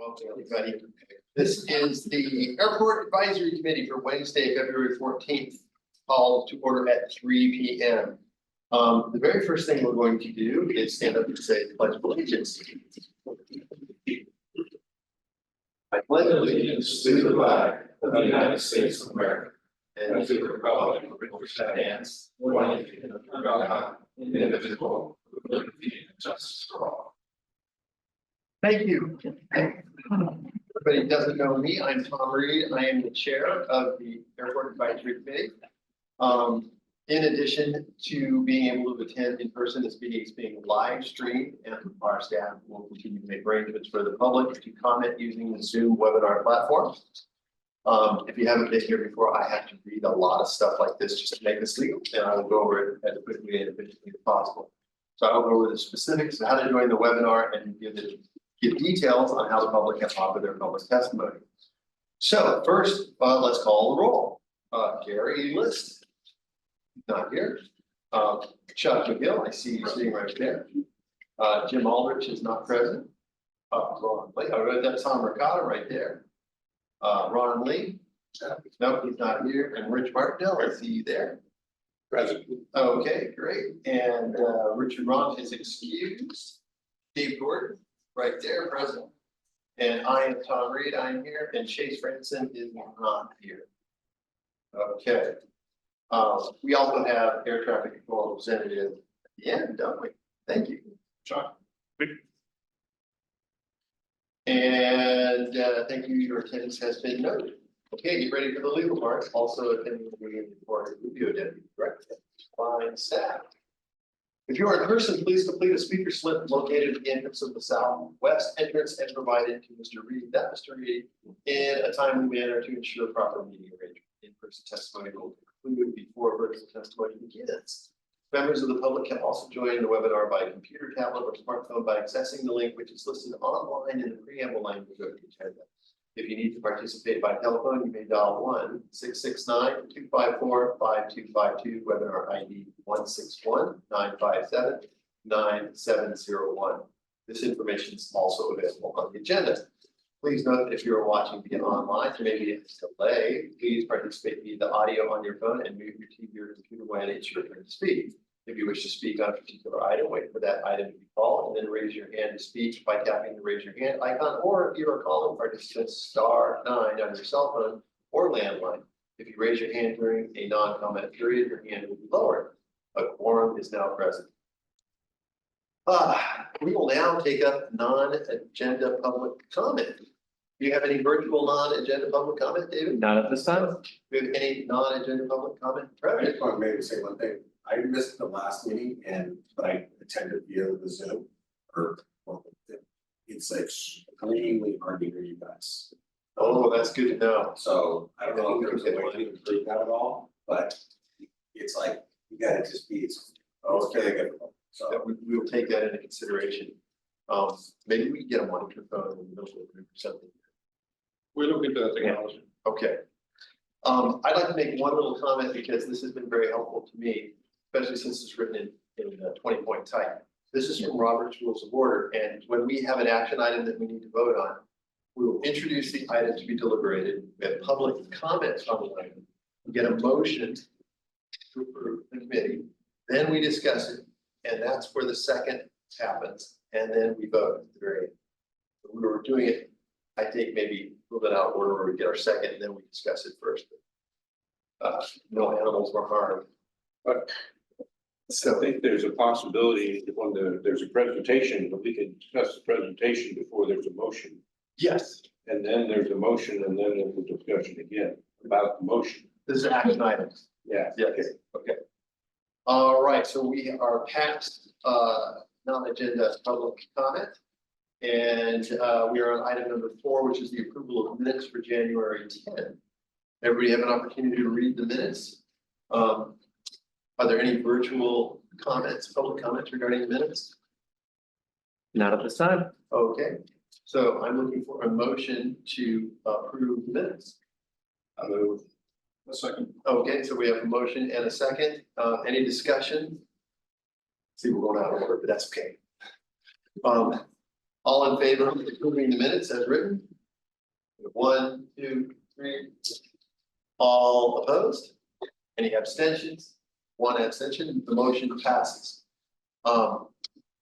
Welcome, everybody. This is the Airport Advisory Committee for Wednesday, February 14th, called to order at 3 p.m. The very first thing we're going to do is stand up and say the Pledge of Allegiance. I pledge allegiance to the flag of the United States of America and to the republic for which it stands, one nation under God, indivisible, with liberty and justice for all. Thank you. Everybody doesn't know me. I'm Tom Reed. I am the chair of the Airport Advisory Committee. In addition to being able to attend in person, this meeting is being live streamed, and our staff will continue to make arrangements for the public to comment using the Zoom webinar platform. If you haven't been here before, I have to read a lot of stuff like this just to make this legal, and I will go over it as quickly and efficiently as possible. So I will go over the specifics of how to join the webinar and give details on how the public can offer their public testimony. So first, let's call the roll. Gary List, not here. Chuck McGill, I see you sitting right there. Jim Aldrich is not present. Ron Lee, I read that Tom Ricotta right there. Ron Lee, nope, he's not here. And Rich Martindale, I see you there. Present. Okay, great. And Richard Ron is excused. Dave Gordon, right there, present. And I am Tom Reed, I'm here, and Chase Franson is not here. Okay. We also have air traffic control representative at the end, don't we? Thank you, Sean. And thank you, your attendance has been noted. Okay, get ready for the legal part. Also attending the meeting for Rubio Deputy Director. Fine staff. If you are in person, please complete a speaker slip located at the entrance of the southwest entrance and provide it to Mr. Reed, Mr. Reed, in a timely manner to ensure proper meeting arrangement. In-person testimony will conclude before virtual testimony begins. Members of the public can also join the webinar by computer, tablet, or smartphone by accessing the link which is listed online in the preamble language of the agenda. If you need to participate by telephone, you may dial 1-669-254-5252, webinar ID 161-957-9701. This information is also available on the agenda. Please note that if you are watching via online, there may be a delay. Please participate via the audio on your phone and mute your TV or computer when it's your turn to speak. If you wish to speak on a particular item, wait for that item to be called and then raise your hand to speak by tapping the raise your hand icon, or if you are calling participants *9 on your cell phone or landline. If you raise your hand during a non-comment period, your hand will be lowered. A quorum is now present. We will now take up non-agenda public comment. Do you have any virtual non-agenda public comment, David? Not at this time. Do you have any non-agenda public comment? I just want to maybe say one thing. I missed the last meeting but I attended via the Zoom it's extremely hard to hear you guys. Oh, that's good to know. So I don't know if there's a way to improve that at all, but it's like, you gotta just be, it's really difficult. So We will take that into consideration. Maybe we can get a microphone in the middle of the group or something. we look into that technology. Okay. I'd like to make one little comment because this has been very helpful to me, especially since it's written in 20-point type. This is from Robert's Rules of Order, and when we have an action item that we need to vote on, we will introduce the item to be deliberated. We have public comments on the item. We get a motion to approve the committee, then we discuss it, and that's where the second happens, and then we vote at the very end. We were doing it, I think, maybe a little bit out of order where we get our second, and then we discuss it first. No animals were harmed. But So I think there's a possibility that when there's a presentation, that we can discuss the presentation before there's a motion. yes, And then there's a motion and then there's a discussion again about the motion. this is action items. Yeah. Yeah, okay. All right, so we are past non-agenda public comment. And we are on item number 4, which is the approval of minutes for January 10. Everybody have an opportunity to read the minutes. Are there any virtual comments, public comments regarding the minutes? Not at this time. Okay, so I'm looking for a motion to approve the minutes. I move. A second. Okay, so we have a motion and a second. Any discussion? See, we're going out of order, but that's okay. All in favor of approving the minutes as written? 1, 2, 3. All opposed? Any abstentions? 1 abstention, the motion passes.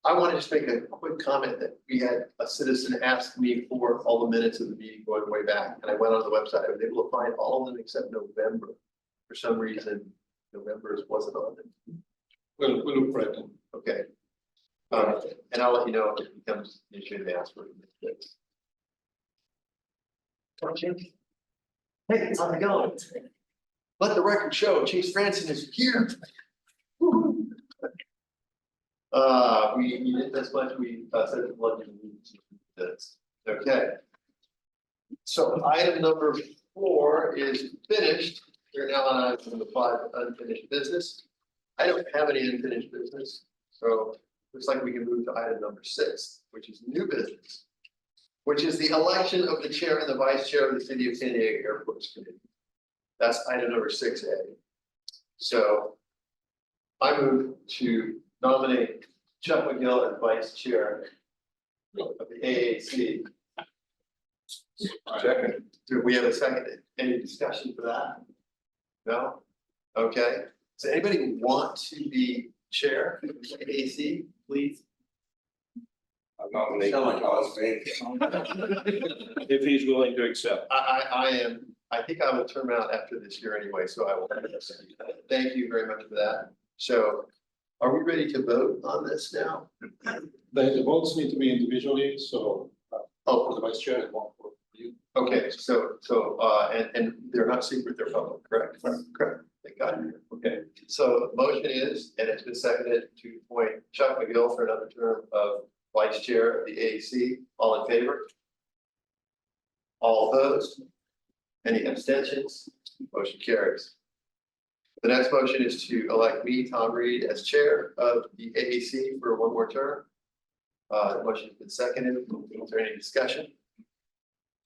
I want to just make a quick comment that we had a citizen ask me for all the minutes of the meeting going way back, and I went on the website, I was able to find all of them except November. For some reason, November's wasn't on it. We'll look for it. Okay. And I'll let you know if it becomes an issue to ask for it. Hey, how's it going? Let the record show, Chase Franson is here. We did this much, we said the blood this. Okay. So item number 4 is finished. We're now on item number 5, unfinished business. I don't have any unfinished business, so looks like we can move to item number 6, which is new business, which is the election of the chair and the vice chair of the City of San Diego Airports Committee. That's item number 6A. So I move to nominate Chuck McGill as vice chair of the AAC. Second. Do we have a second? Any discussion for that? No? Okay. Does anybody want to be chair of the AAC, please? I'll nominate Someone tell us, babe. if he's willing to accept. I am, I think I will term out after this year anyway, so I will. Thank you very much for that. So are we ready to vote on this now? The votes need to be individually, so Oh, for the vice chair and 1 for you. okay, so, and they're not secret, they're public, correct? Correct, thank God. Okay, so the motion is, and it's been seconded to appoint Chuck McGill for another term of vice chair of the AAC. All in favor? All opposed? Any abstentions? Motion carries. The next motion is to elect me, Tom Reed, as chair of the AAC for 1 more term. The motion has been seconded. Is there any discussion?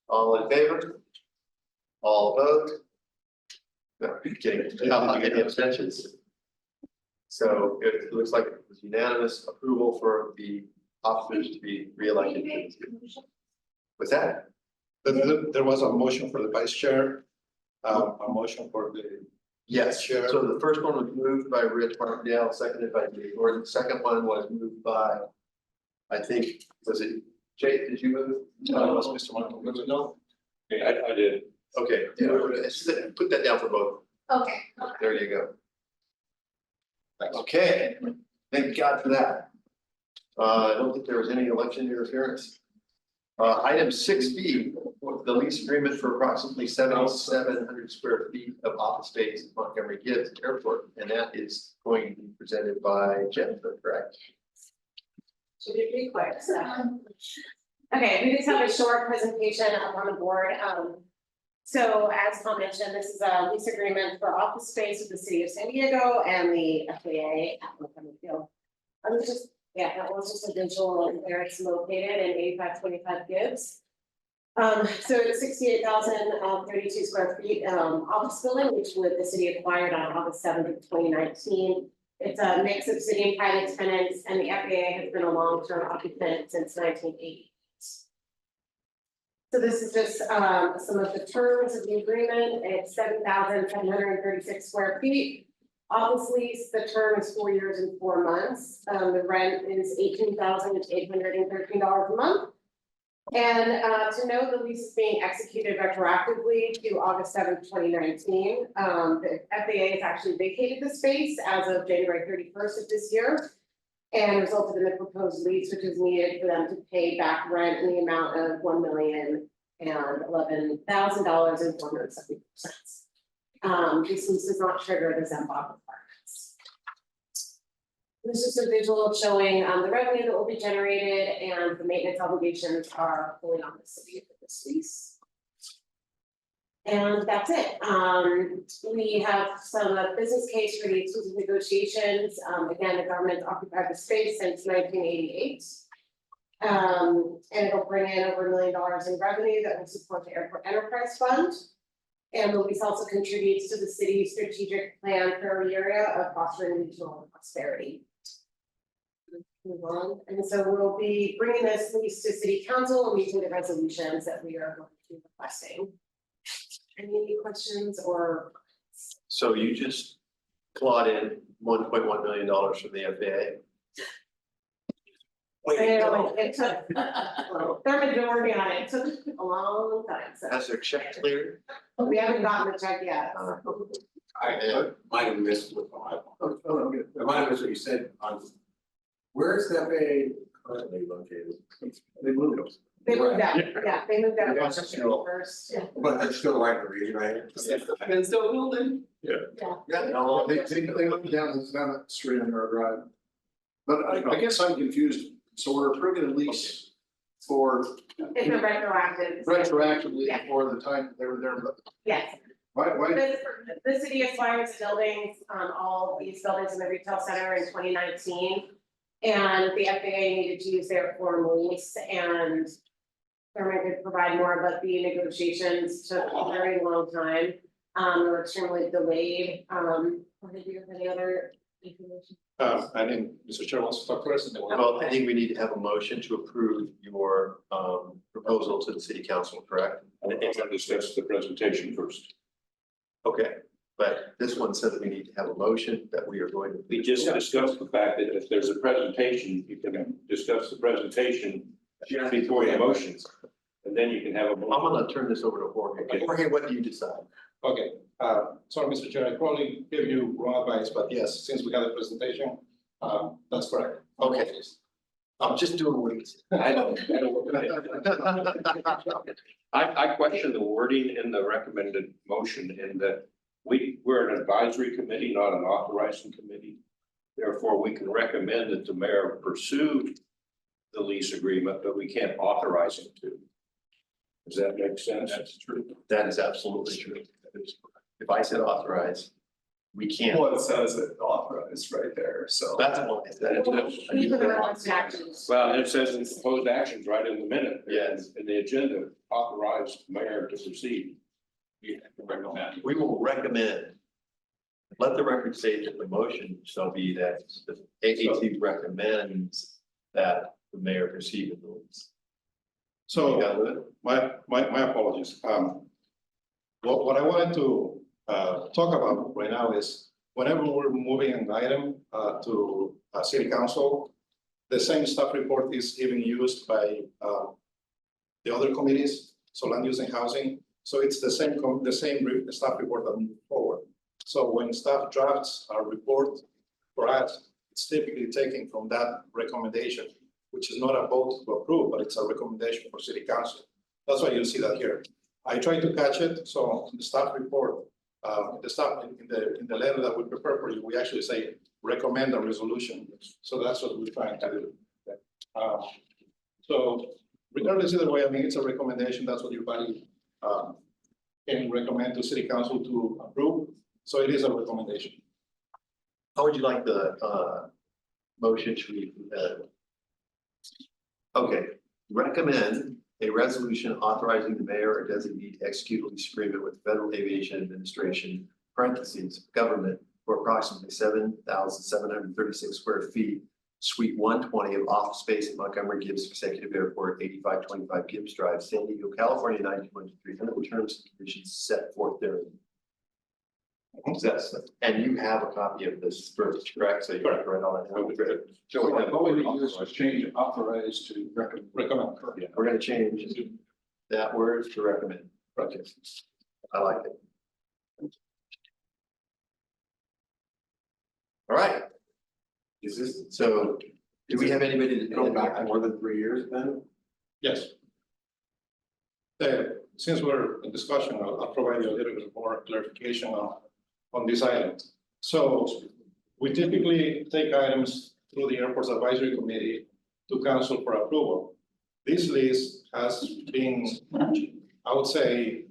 All in favor? All opposed? No, kidding. Any abstentions? So it looks like it was unanimous approval for the officers to be reelected. What's that? There was a motion for the vice chair, a motion for the, Yes, Sure. so the first one was moved by Rich Martindale, seconded by Dave Gordon. The second one was moved by, I think, was it Jay, did you move? was Mr. Michael. No? I did. Okay, put that down for both. Okay. There you go. Okay, thank God for that. I don't think there was any election interference. Item 6B, the lease agreement for approximately 7,700 square feet of office space at Montgomery Gibbs Airport, and that is going to be presented by Jennifer, correct? Should be pretty quick, so. Okay, we just have a short presentation up on the board. So as Tom mentioned, this is a lease agreement for office space with the city of San Diego and the FAA at Montgomery Field. That was just a visual of where it's located in 8525 Gibbs. So it's 68,032 square feet office building, which the city acquired on August 7th, 2019. It's a mix of city and private tenants, and the FAA has been a long-term occupant since 1980. So this is just some of the terms of the agreement. It's 7,736 square feet. Office lease, the term is 4 years and 4 months. The rent is $18,813 a month. And to note, the lease is being executed retroactively to August 7th, 2019. The FAA has actually vacated the space as of January 31st of this year, and resulted in the proposed lease, which is needed for them to pay back rent in the amount of $1,011,004.74. This lease does not trigger the ZEMBOG requirements. This is a visual showing the revenue that will be generated, and the maintenance obligations are fully on the city for this lease. And that's it. We have some business case for the exclusive negotiations. Again, the government occupied the space since 1988. And it'll bring in over $1 million in revenue that will support the Airport Enterprise Fund. And the lease also contributes to the city's strategic plan for the area of fostering regional prosperity. Move on, and so we'll be bringing this lease to city council and meeting the resolutions that we are going to be requesting. Any questions or? So you just clawed in $1.1 million from the FAA. I know, it took, Thurman been working on it, it took a long time, so Has their check cleared? we haven't gotten the check yet. I might have missed what, I might have missed what you said on, where is that bay currently located? They moved it. They moved out, yeah, they moved out Yeah, still. first, yeah. But they're still right in the region, right? And still building? Yeah. No, they moved down the street on our drive. But I guess I'm confused, so we're approving a lease for It's a retroactive. retroactively Yeah. for the time they were there, but Yes, why, the city acquired the buildings, all these buildings in the retail center in 2019. And the FAA needed to use their form lease and Thurman could provide more, but the negotiations took a very long time. They were extremely delayed. Did you have any other information? I think Mr. Chair wants to talk first and then we'll. Well, I think we need to have a motion to approve your proposal to the city council, correct? I want to discuss the presentation first. Okay, but this one says we need to have a motion that we are going to. We just discussed the fact that if there's a presentation, you can discuss the presentation before the motions. And then you can have a. I'm gonna turn this over to Jorge. Jorge, what do you decide? Okay, sorry, Mr. Chair, I probably gave you wrong advice, but yes, since we had a presentation, that's correct. Okay. I'm just doing what he said. I question the wording in the recommended motion in that we're an advisory committee, not an authorizing committee. Therefore, we can recommend that the mayor pursue the lease agreement, but we can't authorize him to. Does that make sense? That's true. That is absolutely true. That is correct. If I said authorize, we can't. Well, it says it authorized right there, so. That's why I said it. These are the relevant actions. Well, it says in proposed actions right in the minute. Yes. In the agenda, authorized mayor to proceed. We will recommend. Let the record say that the motion shall be that the AAT recommends that the mayor proceed with the lease. So. You got it? My apologies. What I wanted to talk about right now is whenever we're moving an item to city council, the same staff report is even used by the other committees, so land use and housing. So it's the same staff report that moves forward. So when staff drafts a report for us, it's typically taken from that recommendation, which is not a vote to approve, but it's a recommendation for city council. That's why you'll see that here. I try to catch it, so in the staff report, in the letter that we prepare for you, we actually say recommend a resolution. So that's what we're trying to do. So regardless either way, I mean, it's a recommendation. That's what your body can recommend to city council to approve. So it is a recommendation. How would you like the motion to be? Okay, recommend a resolution authorizing the mayor or designee to execute a lease agreement with the Federal Aviation Administration, parentheses, government, for approximately 7,736 square feet, suite 120 of office space at Montgomery Gibbs Executive Airport, 8525 Gibbs Drive, San Diego, California, 1923, under the terms and conditions set forth therein. And you have a copy of this first, correct? So you got it right on it. So what we use is change authorize to recommend. Yeah, we're gonna change that word to recommend. Okay, I like it. All right. Is this, so, do we have anybody to Go back more than 3 years then? Yes. Since we're in discussion, I'll provide you a little bit more clarification on this item. So we typically take items through the airport's advisory committee to council for approval. This lease has been, I would say,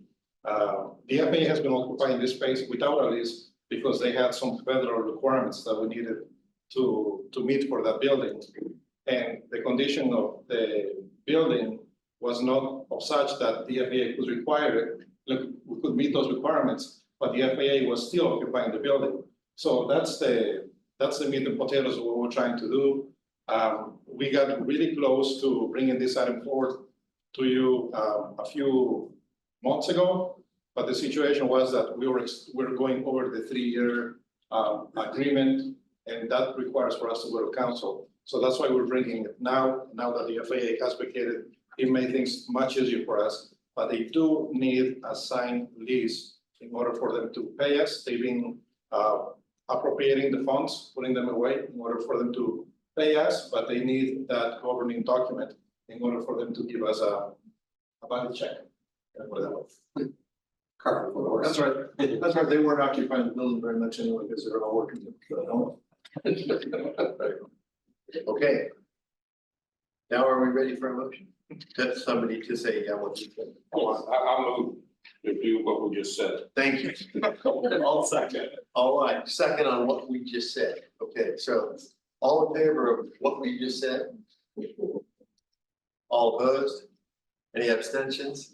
the FAA has been occupying this space without a lease because they had some federal requirements that we needed to meet for that building. And the condition of the building was not of such that the FAA could require it. Look, we could meet those requirements, but the FAA was still occupying the building. So that's the meat and potatoes of what we're trying to do. We got really close to bringing this item forward to you a few months ago. But the situation was that we were going over the 3-year agreement, and that requires for us to go to council. So that's why we're bringing it now that the FAA has vacated. It made things much easier for us, but they do need a signed lease in order for them to pay us. They've been appropriating the funds, putting them away in order for them to pay us, but they need that governing document in order for them to give us a body check. And whatever. Carpet floor. That's right. That's right. They weren't occupying the building very much anyway, because they're all working at home. Okay. Now are we ready for a motion? That's somebody to say, yeah, what you said. I'll move to do what we just said. Thank you. I'll second. All right, second on what we just said. Okay, so all in favor of what we just said? All opposed? Any abstentions?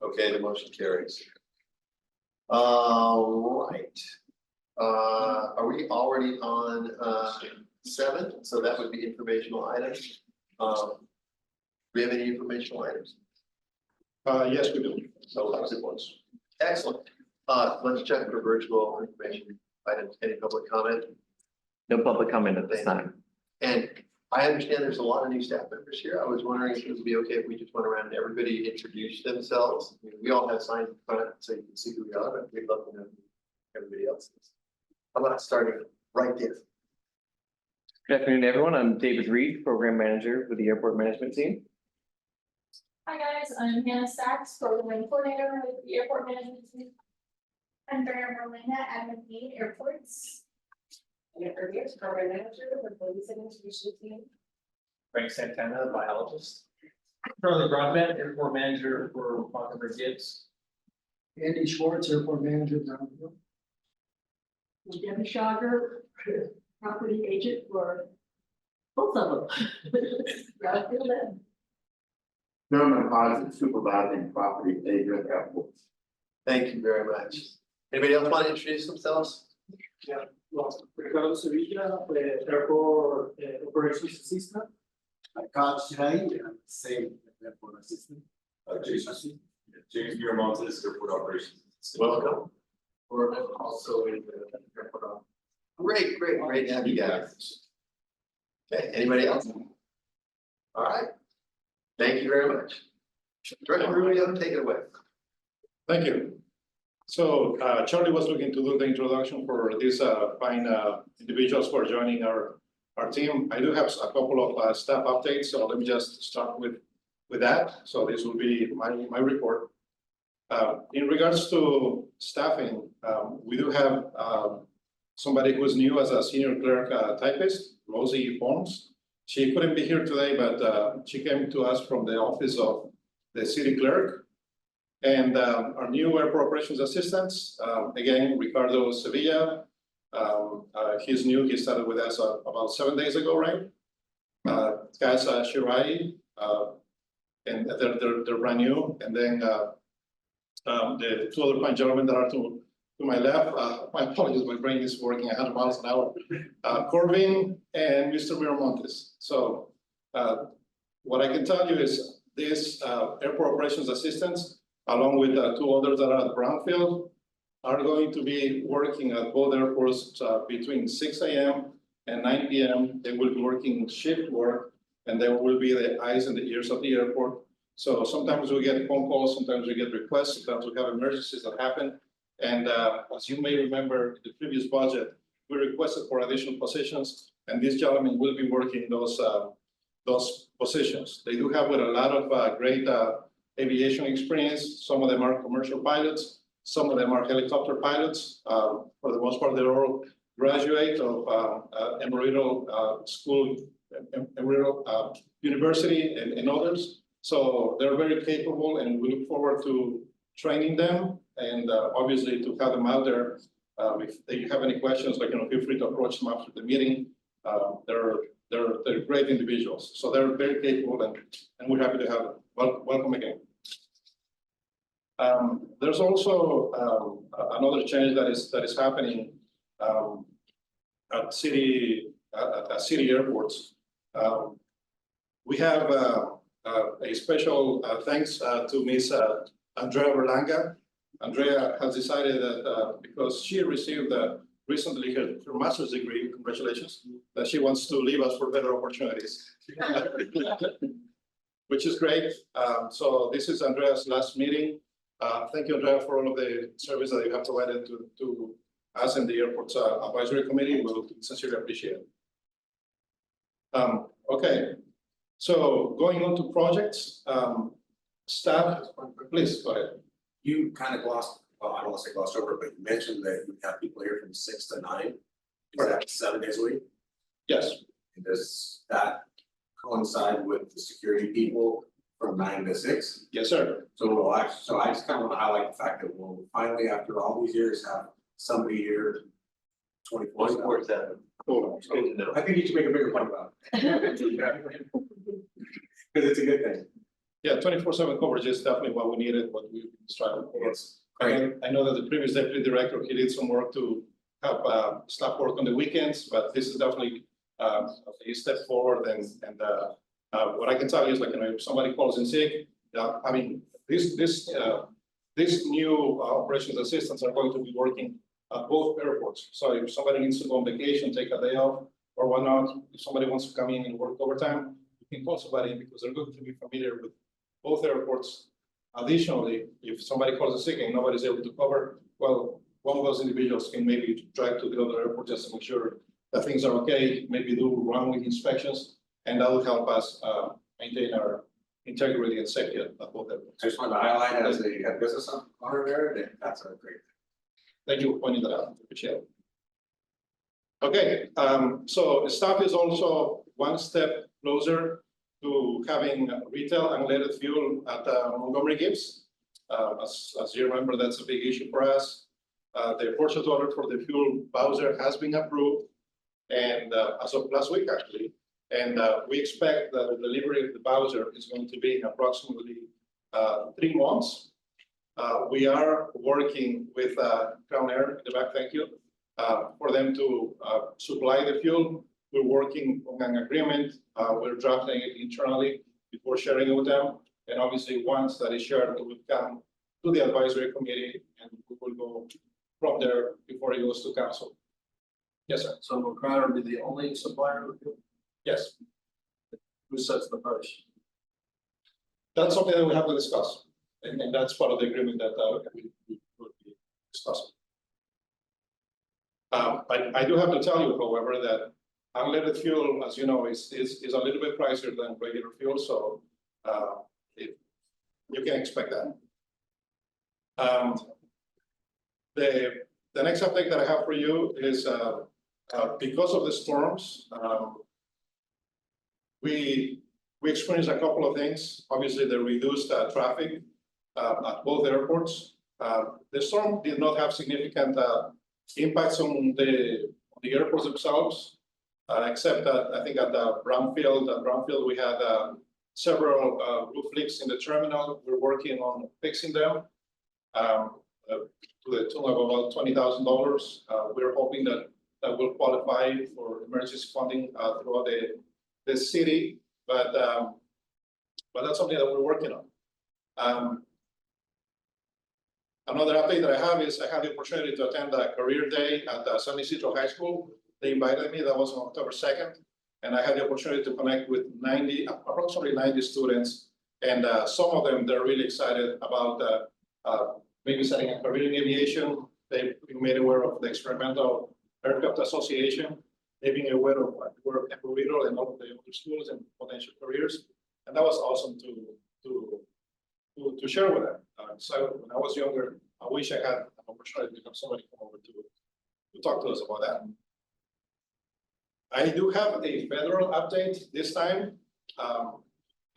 Okay, the motion carries. All right. Are we already on 7? So that would be informational items. Do we have any informational items? Yes, we do. So that's it once. Excellent. Let's check for virtual information items. Any public comment? No public comment at this time. And I understand there's a lot of new staff members here. I was wondering if it would be okay if we just went around and everybody introduced themselves. I mean, we all have signs in front so you can see who we are, but we'd love to know who everybody else is. How about starting right there? Good afternoon, everyone. I'm David Reed, Program Manager with the Airport Management Team. Hi guys, I'm Hannah Sachs, Program Coordinator with the Airport Management Team. I'm Vera Merlina, Admin Lead Airports. Jennifer Pierce, Program Manager with the Leasing and Distribution Team. Frank Santana, the biologist. Charlie Broadbent, Airport Manager for Mockingbird Gibbs. Andy Schwartz, Airport Manager, Brownfield. Debbie Schauger, property agent for both of them. Brownfield and Norman Hodges, supervising property agent airports. Thank you very much. Anybody else want to introduce themselves? Yeah, well, Ricardo Sevilla, Airport Operations Assistant. Carl Schneider, same airport assistant. James Miramontes, Airport Operations. Welcome. Or also in the airport. Great to have you guys. Okay, anybody else? All right. Thank you very much. Director Rubio, take it away. Thank you. So Charlie was looking to do the introduction for these fine individuals who are joining our team. I do have a couple of staff updates, so let me just start with that. So this will be my report. In regards to staffing, we do have somebody who is new as a senior clerk typist, Rosie Holmes. She couldn't be here today, but she came to us from the office of the city clerk. And our new airport operations assistants, again, Ricardo Sevilla. He's new, he started with us about 7 days ago, right? Casa Shirai, and they're brand new. And then the 2 other fine gentlemen that are to my left, my apologies, my brain is working 100 miles an hour. Corbin and Mr. Miramontes. So what I can tell you is these airport operations assistants, along with 2 others that are at Brownfield, are going to be working at both airports between 6 a.m. and 9 p.m. They will be working shift work, and they will be the eyes and the ears of the airport. So sometimes we get phone calls, sometimes we get requests, sometimes we have emergencies that happen. And as you may remember, in the previous budget, we requested for additional positions, and these gentlemen will be working those positions. They do have with a lot of great aviation experience. Some of them are commercial pilots, some of them are helicopter pilots. For the most part, they're all graduate of Embry-Riddle School, Embry-Riddle University, and others. So they're very capable, and we look forward to training them and obviously to have them out there. If they have any questions, like, feel free to approach them after the meeting. They're great individuals, so they're very capable, and we're happy to have them. Welcome again. There's also another change that is happening at city airports. We have a special thanks to Miss Andrea Berlanga. Andrea has decided that because she received recently her master's degree, congratulations, that she wants to leave us for better opportunities. Which is great. So this is Andrea's last meeting. Thank you, Andrea, for all of the service that you have provided to us and the airport's advisory committee. We'll sincerely appreciate it. Okay, so going on to projects, staff, please go ahead. You kind of glossed, well, I don't want to say glossed over, but you mentioned that you have people here from 6 to 9. Is that 7 days a week? Yes, And does that coincide with the security people from 9 to 6? yes, sir. So I just kind of want to highlight the fact that we'll finally, after all these years, have somebody here 24/7. Cool, it's good to know. I think you should make a bigger point about it. Because it's a good thing. Yeah, 24/7 coverage is definitely what we needed, what we've been striving for. It's great. I know that the previous deputy director, he did some work to have staff work on the weekends, but this is definitely a step forward and what I can tell you is like, you know, if somebody calls in sick, I mean, these new operations assistants are going to be working at both airports. So if somebody needs to go on vacation, take a day off or whatnot, if somebody wants to come in and work overtime, you can call somebody because they're going to be familiar with both airports. Additionally, if somebody calls in sick and nobody's able to cover, well, one of those individuals can maybe drive to the other airport just to make sure that things are okay, maybe do runway inspections, and that will help us maintain our integrity and safety at both airports. I just wanted to highlight as a business owner there, that that's a great thing. Thank you for pointing that out, appreciate it. Okay, so staff is also one step closer to having retail unleaded fuel at Montgomery Gibbs. As you remember, that's a big issue for us. The purchase order for the fuel Bowser has been approved, and as of last week actually, and we expect that the delivery of the Bowser is going to be in approximately 3 months. We are working with Crown Air in the back, thank you, for them to supply the fuel. We're working on an agreement. We're drafting it internally before sharing it with them. And obviously, once that is shared, it will come to the advisory committee and we will go from there before it goes to council. Yes, sir. So will Crowder be the only supplier of fuel? Yes, Who sets the price? that's something that we have to discuss. And that's part of the agreement that we will be discussing. I do have to tell you, however, that unleaded fuel, as you know, is a little bit pricier than regular fuel, so you can expect that. The next update that I have for you is because of the storms, we experienced a couple of things. Obviously, the reduced traffic at both airports. The storm did not have significant impacts on the airports themselves, except that I think at Brownfield we had several roof leaks in the terminal. We're working on fixing them to the tune of about $20,000. We're hoping that will qualify for emergency funding throughout the city, but that's something that we're working on. Another update that I have is I had the opportunity to attend a career day at San Isidro High School. They invited me, that was on October 2nd. And I had the opportunity to connect with approximately 90 students. And some of them, they're really excited about maybe setting a career in aviation. They've been made aware of the Experimental Aircraft Association. They've been aware of Embry-Riddle and all of the other schools and potential careers. And that was awesome to share with them. So when I was younger, I wish I had an opportunity to have somebody come over to talk to us about that. I do have a federal update this time.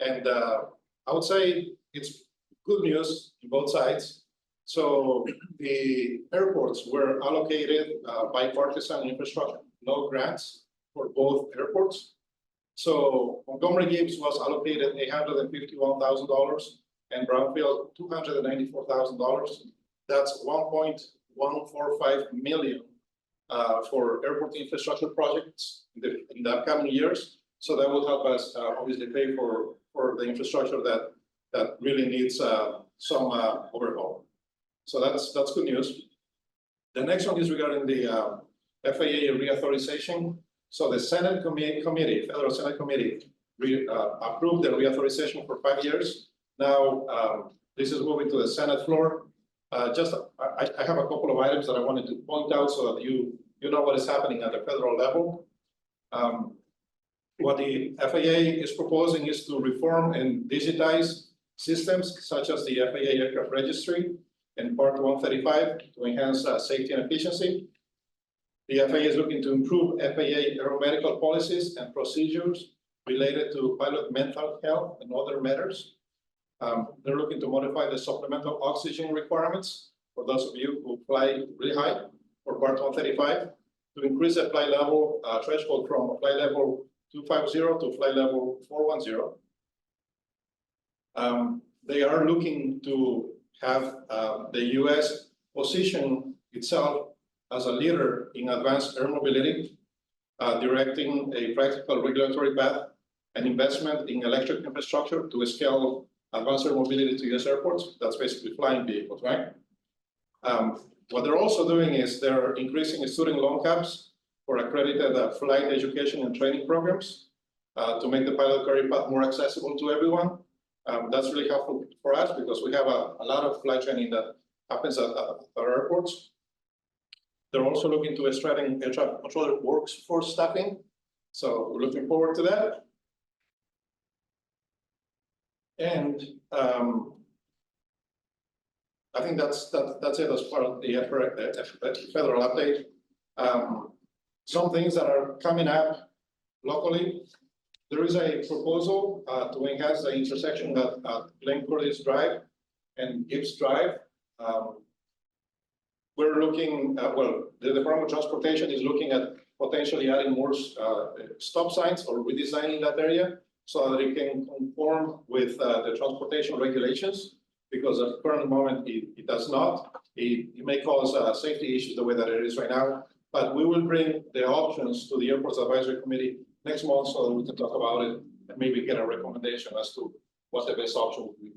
And I would say it's good news on both sides. So the airports were allocated bipartisan infrastructure, no grants for both airports. So Montgomery Gibbs was allocated $851,000 and Brownfield $294,000. That's $1.145 million for airport infrastructure projects in the upcoming years. So that will help us obviously pay for the infrastructure that really needs some overhaul. So that's good news. The next one is regarding the FAA reauthorization. So the Senate committee, Federal Senate Committee, approved the reauthorization for 5 years. Now, this is moving to the Senate floor. I have a couple of items that I wanted to point out so that you know what is happening at the federal level. What the FAA is proposing is to reform and digitize systems such as the FAA Aircraft Registry and Part 135 to enhance safety and efficiency. The FAA is looking to improve FAA aeromedical policies and procedures related to pilot mental health and other matters. They're looking to modify the supplemental oxygen requirements for those of you who fly really high for Part 135 to increase the flight level threshold from flight level 250 to flight level 410. They are looking to have the US position itself as a leader in advanced air mobility, directing a practical regulatory path and investment in electric infrastructure to scale advanced air mobility to US airports. That's basically flying vehicles, right? What they're also doing is they're increasing student loan caps for accredited flight education and training programs to make the pilot career path more accessible to everyone. That's really helpful for us because we have a lot of flight training that happens at our airports. They're also looking to strengthen air traffic controller workforce staffing. So we're looking forward to that. And I think that's it as part of the federal update. Some things that are coming up locally. There is a proposal to enhance the intersection at Glen Curtis Drive and Gibbs Drive. We're looking at, well, the Department of Transportation is looking at potentially adding more stop signs or redesigning that area so that it can conform with the transportation regulations, because at the current moment it does not. It may cause safety issues the way that it is right now, but we will bring the options to the Airports Advisory Committee next month so that we can talk about it and maybe get a recommendation as to what the best option would be.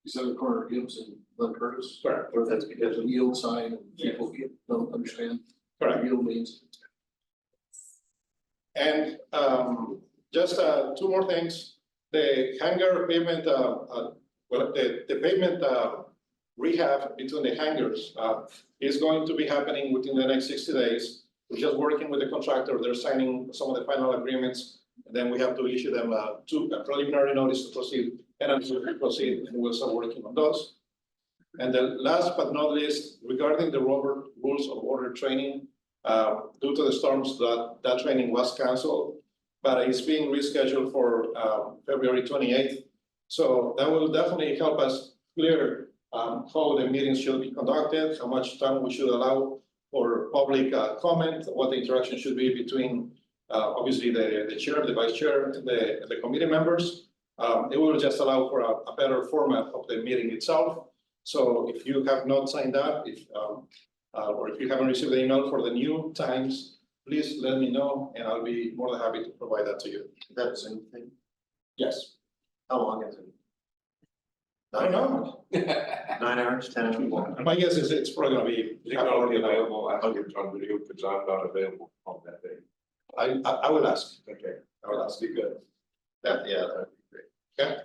You said the corner of Gibbs and Glen Curtis. Correct. Or that's because of the yield sign and people don't understand what Correct. yield means. And just two more things. The hangar pavement, the pavement rehab between the hangars is going to be happening within the next 60 days. We're just working with the contractor. They're signing some of the final agreements. And then we have to issue them a preliminary notice to proceed, and until we proceed, and we'll start working on those. And then last but not least, regarding the rules of order training, due to the storms, that training was canceled, but it's being rescheduled for February 28th. So that will definitely help us clear how the meetings should be conducted, how much time we should allow for public comment, what the interaction should be between obviously the chair, the vice chair, and the committee members. It will just allow for a better format of the meeting itself. So if you have not signed up, or if you haven't received the email for the new times, please let me know and I'll be more than happy to provide that to you. That's the same thing. Yes. How long is it? I don't know. 9 hours, 10 hours? My guess is it's probably gonna be. Is it gonna be available afterwards on video, because I'm not available on that day? I will ask. Okay. I will ask. Be good. Yeah, that'd be great. Okay.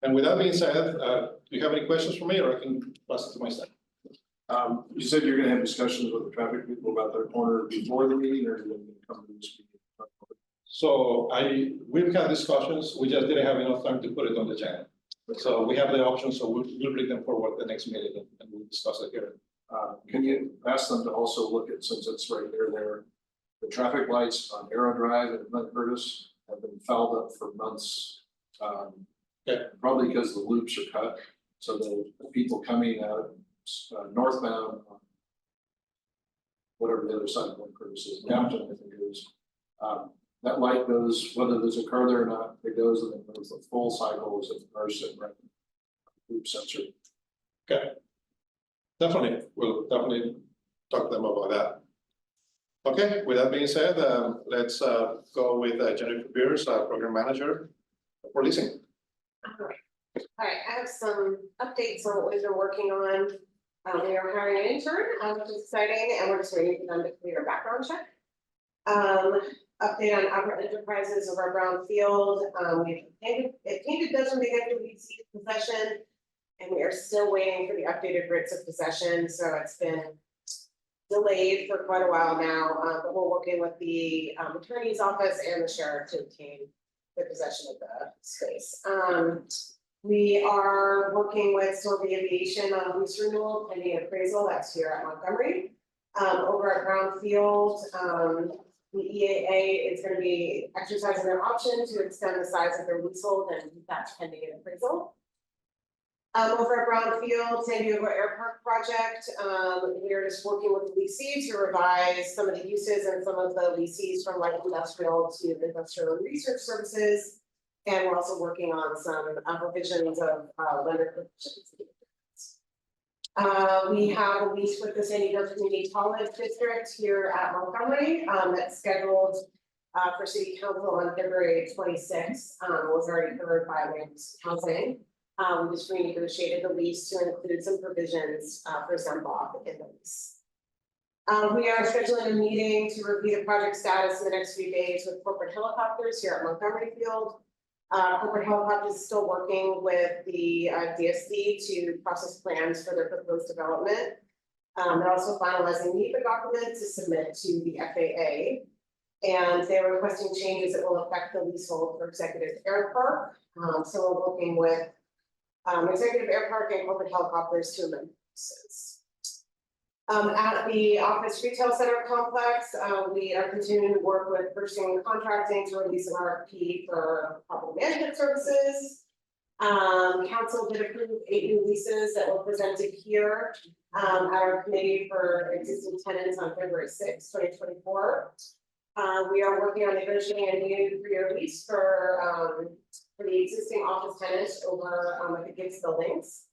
And with that being said, do you have any questions for me, or I can pass it to my staff? You said you're gonna have discussions with the traffic people about their corner before the meeting, or are you gonna come to this meeting? So we've had discussions, we just didn't have enough time to put it on the agenda. So we have the option, so we'll bring them forward the next meeting and we'll discuss it here. Can you ask them to also look at, since it's right there, the traffic lights on Arrow Drive and Glen Curtis have been fouled up for months. Probably because the loops are cut, so the people coming out northbound, whatever the other side of Glen Curtis is, Downtown, I think it is. That light goes, whether there's a car there or not, it goes and then goes the full cycle as if the car's sitting right in the loop sensor. Okay. Definitely, we'll definitely talk to them about that. Okay, with that being said, let's go with Jennifer Beers, Program Manager for Leasing. All right, I have some updates on what we've been working on. We are hiring an intern, which is exciting, and we're just waiting for them to clear a background check. Update on Alpha Enterprises over at Brown Field, it painted doesn't begin to be possession. And we are still waiting for the updated writs of possession, so it's been delayed for quite a while now, but we're working with the attorney's office and the sheriff to obtain the possession of the space. We are working with Sorby Aviation on lease renewal pending appraisal, that's here at Montgomery. Over at Brown Field, the EAA is gonna be exercising their option to extend the size of their leasehold, and that's pending an appraisal. Over at Brown Field, San Diego Air Park project, we are just working with the lessee to revise some of the uses and some of the lessees from light industrial to industrial and research services. And we're also working on some provisions of lender provisions. We have a lease with the San Diego Community College District here at Montgomery, that's scheduled for city council on February 26th, was already heard by housing. We just renegotiated the lease to include some provisions for Zembog in the lease. We are scheduling a meeting to review the project status in the next few days with Corporate Helicopters here at Montgomery Field. Corporate Helicopters is still working with the DSC to process plans for their proposed development. They're also finalizing NEPA documents to submit to the FAA. And they're requesting changes that will affect the leasehold for Executive Air Park. So we're working with Executive Air Park and Corporate Helicopters to amend leases. At the Office Retail Center complex, we are continuing to work with purchasing and contracting to release an RFP for property management services. Council did approve 8 new leases that were presented here at our committee for existing tenants on February 6, 2024. We are working on negotiating a new 3-year lease for the existing office tenants over at the Gibbs buildings.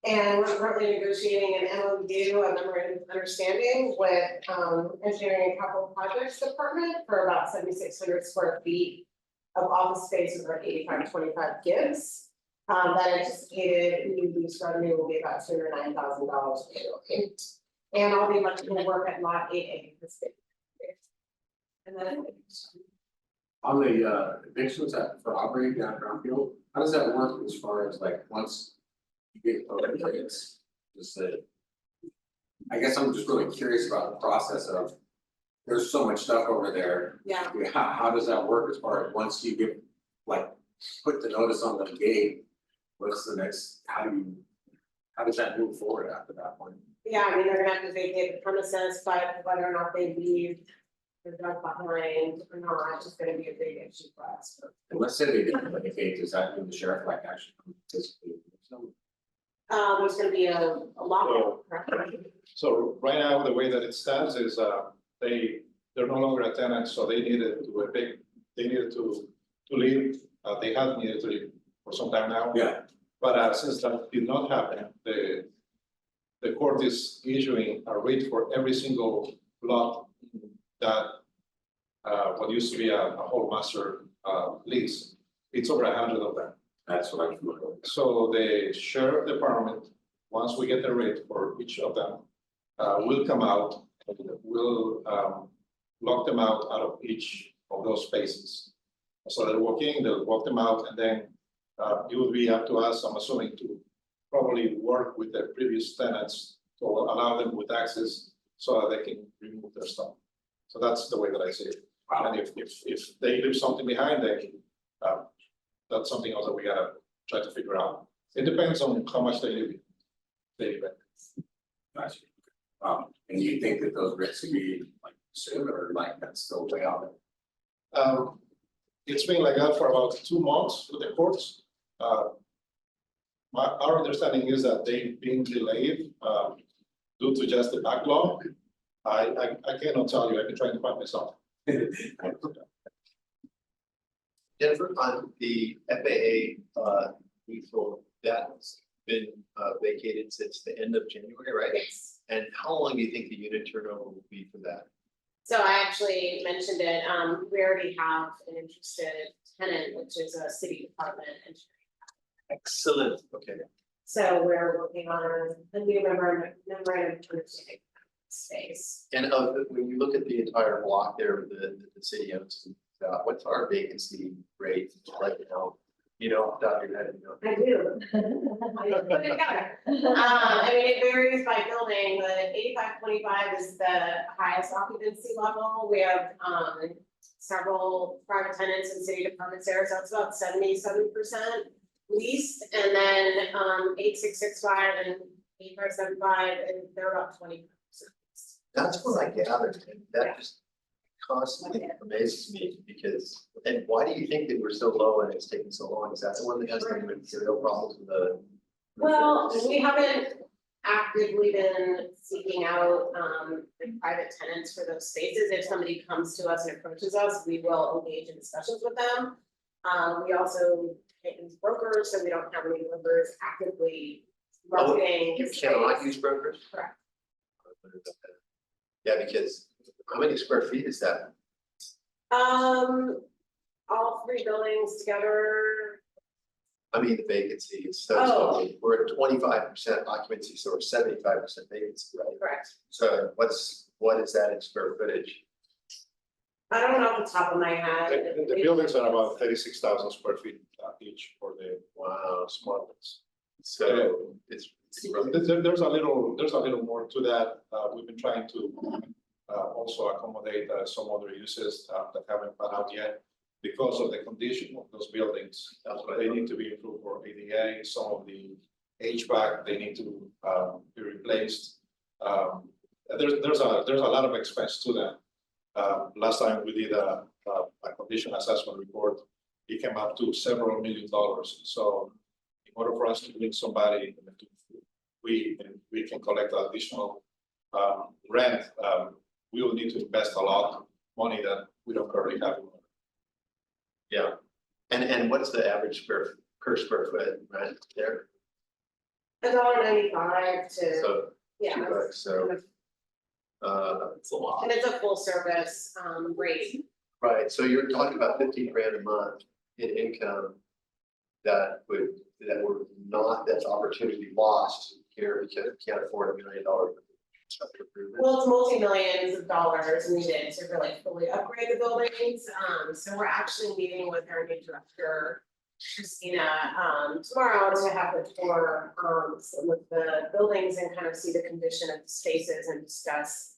And we're currently negotiating an MOU, a memorandum of understanding with Engineering and Capital Projects Department for about 7,600 square feet of office space over at 8525 Gibbs. That anticipated new lease revenue will be about $209,000 annually. And I'll be much more work at lot 8A. And then On the evictions for operating down at Brown Field, how does that work as far as like once you get it's just that. I guess I'm just really curious about the process of, there's so much stuff over there. yeah, How does that work as far as once you get, like, put the notice on the gate? What's the next, how does that move forward after that point? yeah, I mean, they're gonna have to vacate the premises, but whether or not they leave, they're not behind or not, it's just gonna be a big issue for us. And let's say they didn't vacate, does that mean the sheriff like actually participate? There's gonna be a lot. So right now, the way that it stands is they're no longer a tenant, so they needed to evict, they needed to leave. They have needed to leave for some time now. Yeah. But since that did not happen, the court is issuing a rate for every single lot that what used to be a whole master lease. It's over 100 of them. That's what I'm familiar with. So the sheriff department, once we get the rate for each of them, will come out, will lock them out of each of those spaces. So they'll walk them out, and then it will be up to us, I'm assuming, to probably work with the previous tenants to allow them with access so that they can remove their stuff. So that's the way that I see it. And if they leave something behind, then that's something else that we gotta try to figure out. It depends on how much they leave. Gotcha. And you think that those risks would be like soon, or like that's still way out there? It's been like that for about 2 months with the courts. Our understanding is that they've been delayed due to just the backlog. I cannot tell you, I've been trying to find myself. Jennifer, on the FAA leasehold, that's been vacated since the end of January, right? Yes. And how long do you think the unit turnover will be for that? So I actually mentioned it, we already have an interested tenant, which is a city department engineering. Excellent, okay. So we're working on a new memorandum of understanding space. And when you look at the entire block there, the city owns, what's our vacancy rate like now? You know, off the top of your head, you know. I do. I put it together. I mean, it varies by building, but 85-25 is the highest occupancy level. We have, several private tenants and city departments there, so it's about 77% leased. And then, 8665 and 8575, and they're about 20%. That's what I gathered, and that just constantly amazes me, because, and why do you think that we're so low and it's taking so long? Is that the one that has any material problems with the? Well, we haven't actively been seeking out the private tenants for those spaces. If somebody comes to us and approaches us, we will engage in discussions with them. We also use brokers, so we don't have any members actively marketing the You space. cannot use brokers? Correct. Yeah, because how many square feet is that? All three buildings together, I mean, the vacancy is so, Oh. we're at 25% occupancy, so we're 75% vacancy, right? correct. So what is that in square footage? I don't know off the top of my head. The buildings are about 36,000 square feet each for the Wow, small ones. so it's really, There's a little more to that. We've been trying to also accommodate some other uses that haven't panned out yet. Because of the condition of those buildings, they need to be improved for ADA, some of the HVAC, they need to be replaced. There's a lot of expense to that. Last time we did a condition assessment report, it came up to several $1 million. So in order for us to bring somebody, we can collect additional rent, we will need to invest a lot of money that we don't currently have. yeah. And what's the average per square foot rent there? $1.95 to, So yeah. $2, so it's a lot. And it's a full service rate. Right, so you're talking about 15 grand a month in income that would that's opportunity lost here because you can't afford $1 million. Improvement. Well, it's multi-millions of dollars needed to really fully upgrade the buildings. So we're actually meeting with our new director, Christina, tomorrow to have a tour some of the buildings and kind of see the condition of the spaces and discuss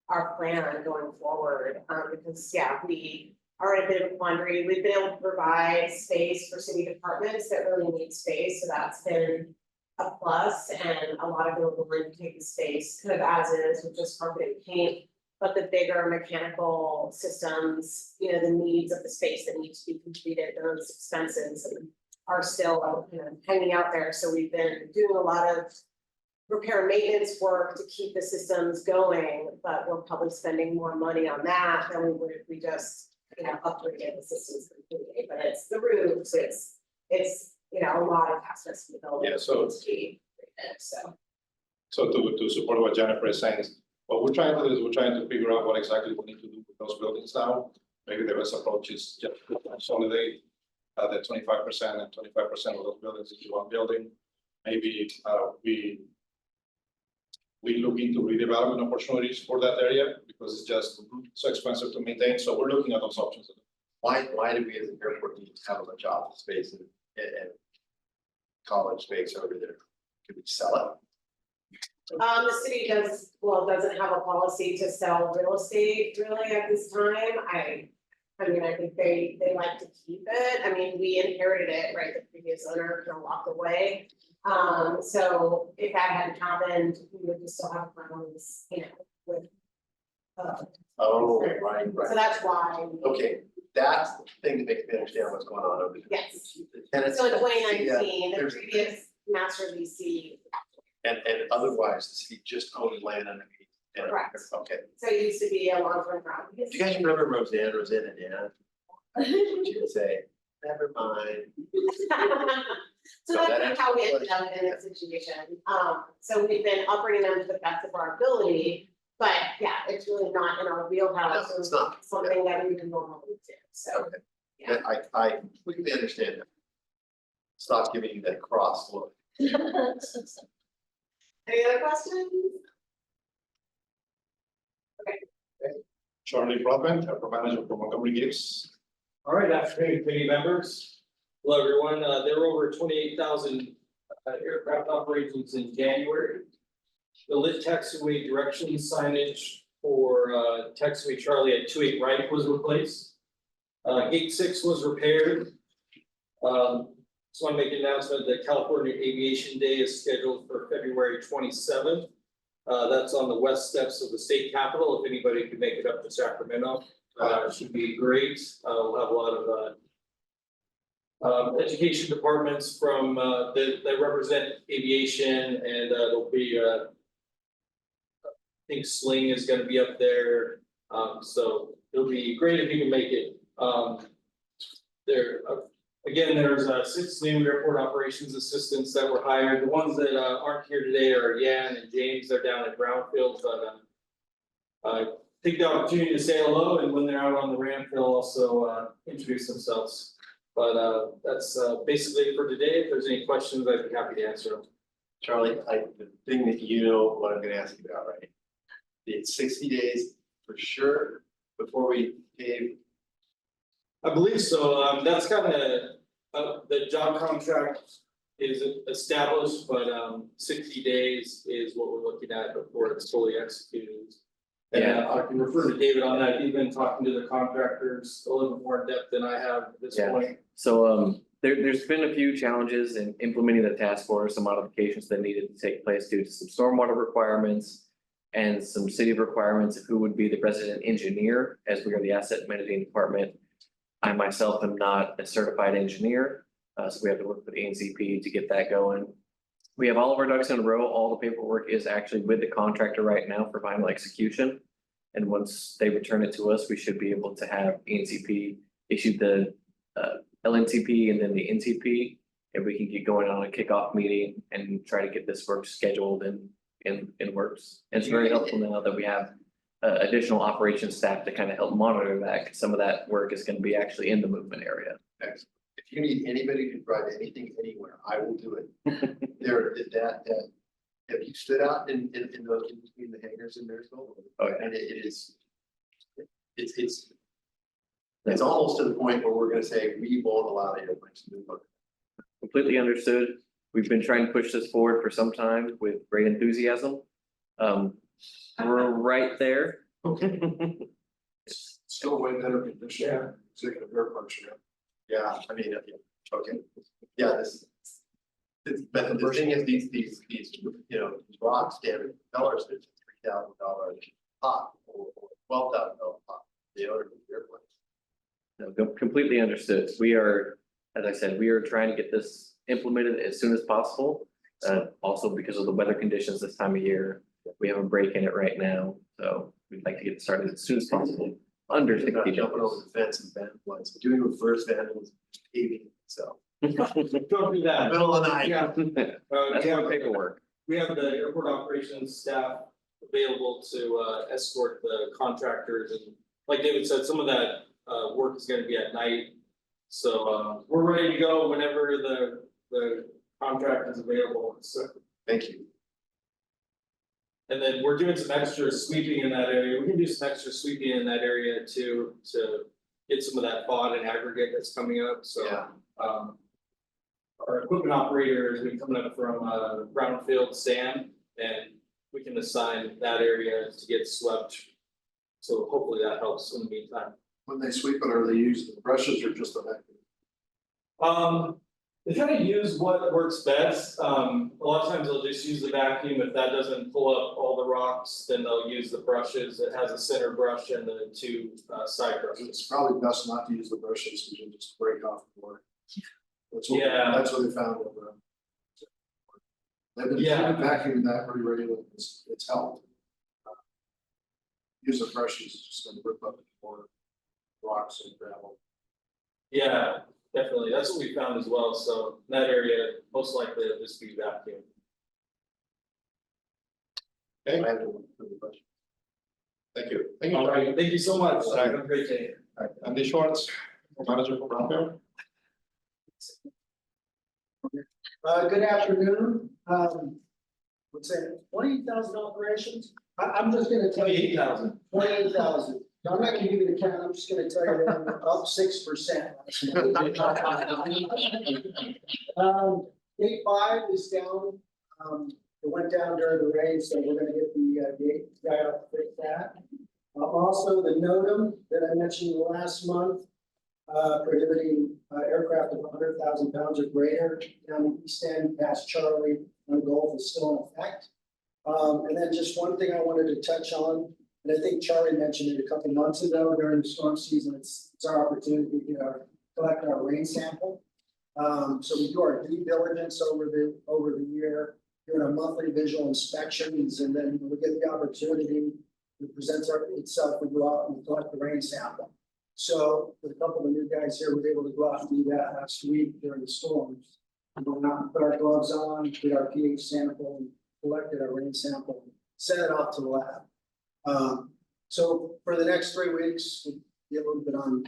our plan going forward. Because yeah, we are in a bit of a quandary. We've been able to provide space for city departments that really need space, so that's been a plus, and a lot of them are willing to take the space kind of as is with just concrete paint. But the bigger mechanical systems, you know, the needs of the space that need to be completed, those expenses are still you know, hanging out there. So we've been doing a lot of repair and maintenance work to keep the systems going, but we're probably spending more money on that than we would if we just, you know, upgraded the systems completely. But it's the roofs, it's you know, a lot of aspects of the building. Yeah, so- It's key, so. So to support what Jennifer is saying, what we're trying to do is we're trying to figure out what exactly we need to do with those buildings now. Maybe the best approach is just to consolidate the 25% and 25% of those buildings into one building. Maybe we look into redevelopment opportunities for that area because it's just so expensive to maintain. So we're looking at those options. Why do we as an airport need to have a bunch of office space and college space over there? Could we sell it? The city doesn't have a policy to sell real estate really at this time. I mean, I think they like to keep it. I mean, we inherited it, right? The previous owner kind of walked away. So if that hadn't happened, we would just still have problems, you know, with. Oh, right. So that's why. Okay, that's the thing that makes me understand what's going on over there. Yes. The tenants. So in see that 2019, the there's- previous master leasing, And otherwise, the city just owned land underneath. And- Correct. Okay. so it used to be a long-term property. Do you guys remember Roseanne and Dan? She would say, never mind. So that's how we ended up in this situation. So we've been operating them to the best of our ability, But yeah, it's really not in our wheelhouse. No, it's not. Something that we would normally do, so. Okay. Yeah, I completely understand that. Stop giving you that cross look. Any other questions? Charlie Broadbent, Airport Manager for Montgomery Gibbs. All right, afternoon, committee members. Hello, everyone. There were over 28,000 aircraft operations in January. The lit taxiway direction signage for taxiway Charlie at 28 right was replaced. Gate 6 was repaired. Just want to make an announcement that California Aviation Day is scheduled for February 27th. That's on the west steps of the state capitol. If anybody could make it up to Sacramento, it should be great. We'll have a lot of education departments from that represent aviation, and there'll be I think Sling is going to be up there. So it'll be great if you can make it. Again, there's 6 new airport operations assistants that were hired. The ones that aren't here today are Yan and James. They're down at Brownfield, but take the opportunity to say hello, and when they're out on the ramp, they'll also introduce themselves. But that's basically it for today. If there's any questions, I'd be happy to answer them. Charlie, the thing that you know what I'm gonna ask you about, right? It's 60 days for sure before we pave. I believe so. That's kind of the job contract is established, but 60 days is what we're looking at before it's fully executed. And I can refer to David on that. He's been talking to the contractors a little bit more in depth than I have at this Yeah. point. So there's been a few challenges in implementing the task force, some modifications that needed to take place due to some stormwater requirements and some city requirements of who would be the resident engineer, as we are the asset managing department. I myself am not a certified engineer, so we have to work with ANCP to get that going. We have all of our ducks in a row. All the paperwork is actually with the contractor right now for final execution. And once they return it to us, we should be able to have ANCP issue the LNCP and then the NCP. And we can get going on a kickoff meeting and try to get this work scheduled and in works. And it's very helpful now that we have additional operations staff to kind of help monitor that, 'cause some of that work is going to be actually in the movement area. Excellent. If you need anybody to drive anything anywhere, I will do it. Have you stood out in between the hangars in Marysville? Oh, yeah. And it's almost to the point where we're gonna say, we won't allow the airplanes to move. Completely understood. We've been trying to push this forward for some time with great enthusiasm. We're right there. It's still way better condition. Yeah. Executive airport, yeah. Yeah, I mean, okay, yeah, but the thing is, these, these rocks, damn dollars, it's $3,000 pop or $12,000 pop, the owner of the airplane. No, completely understood. We are, as I said, we are trying to get this implemented as soon as possible. Also because of the weather conditions this time of year, we have a break in it right now, so we'd like to get it started as soon as possible. Under 60 Not days. jumping over the fence and vandalizing, doing reverse vandalism, paving itself. Don't do that. Middle of the night. Yeah. That's Yeah. more paperwork. We have the airport operations staff available to escort the contractors, and like David said, some of that work is gonna be at night. So we're ready to go whenever the contract is available, so. Thank you. And then we're doing some extra sweeping in that area. We can do some extra sweeping in that area too, to get some of that FOD and aggregate that's coming up, so. Yeah. Our equipment operator has been coming up from Brownfield Sam, and we can assign that area to get swept. So hopefully that helps in the meantime. When they sweep it, are they using the brushes or just the vacuum? They try to use what works best. A lot of times they'll just use the vacuum. If that doesn't pull up all the rocks, then they'll use the brushes. It has a center brush and the 2 side brushes. It's probably best not to use the brushes because you just break off the board. Yeah. That's what they found over them. They've been Yeah. vacuuming that pretty regularly, it's helped. Use the brushes, it's just gonna rip up more rocks and gravel. Yeah, definitely. That's what we found as well. So in that area, most likely it'll just be vacuum. Okay. I have no further questions. Thank you. Thank you. All right, thank you so much. All right. Have a great day. Andy Schwartz, manager for Brownfield. Good afternoon, what's that, 20,000 operations? I'm just gonna tell you. 28,000. 28,000. I'm not gonna give you the count, I'm just gonna tell you that we're up 6%. Gate 5 is down, it went down during the rain, so we're gonna get the gate guy up to fix that. Also, the NOTAM that I mentioned last month, prohibiting aircraft of 100,000 pounds or greater down the east end past Charlie on Gulf is still in effect. And then just one thing I wanted to touch on, and I think Charlie mentioned it a couple months ago during the storm season, it's our opportunity to get collect our rain sample. So we do our due diligence over the year, doing our monthly visual inspections, and then when we get the opportunity, it presents itself, we go out and collect the rain sample. So with a couple of the new guys here, we were able to go out and do that last week during the storms. We went out and put our gloves on, did our pH sample, and collected our rain sample, sent it off to the lab. So for the next 3 weeks, we'll be a little bit on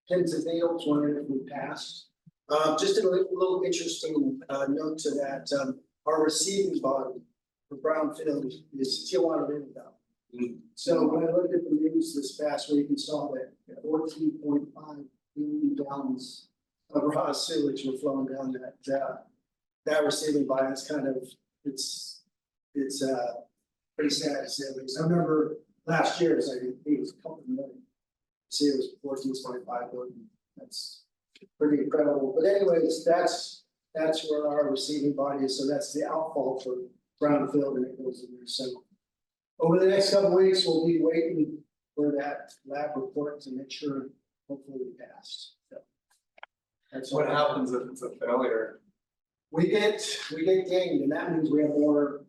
pins and needles, wondering if we passed. Just a little interesting note to that, our receiving body for Brownfield is Tijuana River Valley. So when I looked at the news this past week and saw that 14.5 billion gallons of raw sewage were flowing down that receiving body, it's kind of, it's pretty sad to say the least. I remember last year, it was a couple of million. See, it was 14.5 billion. That's pretty incredible. But anyways, that's where our receiving body is. So that's the outfall for Brownfield, and it goes in there. So over the next couple of weeks, we'll be waiting for that lab report to make sure, hopefully we passed. So that's What happens if it's a failure? We get dinged, and that means we have more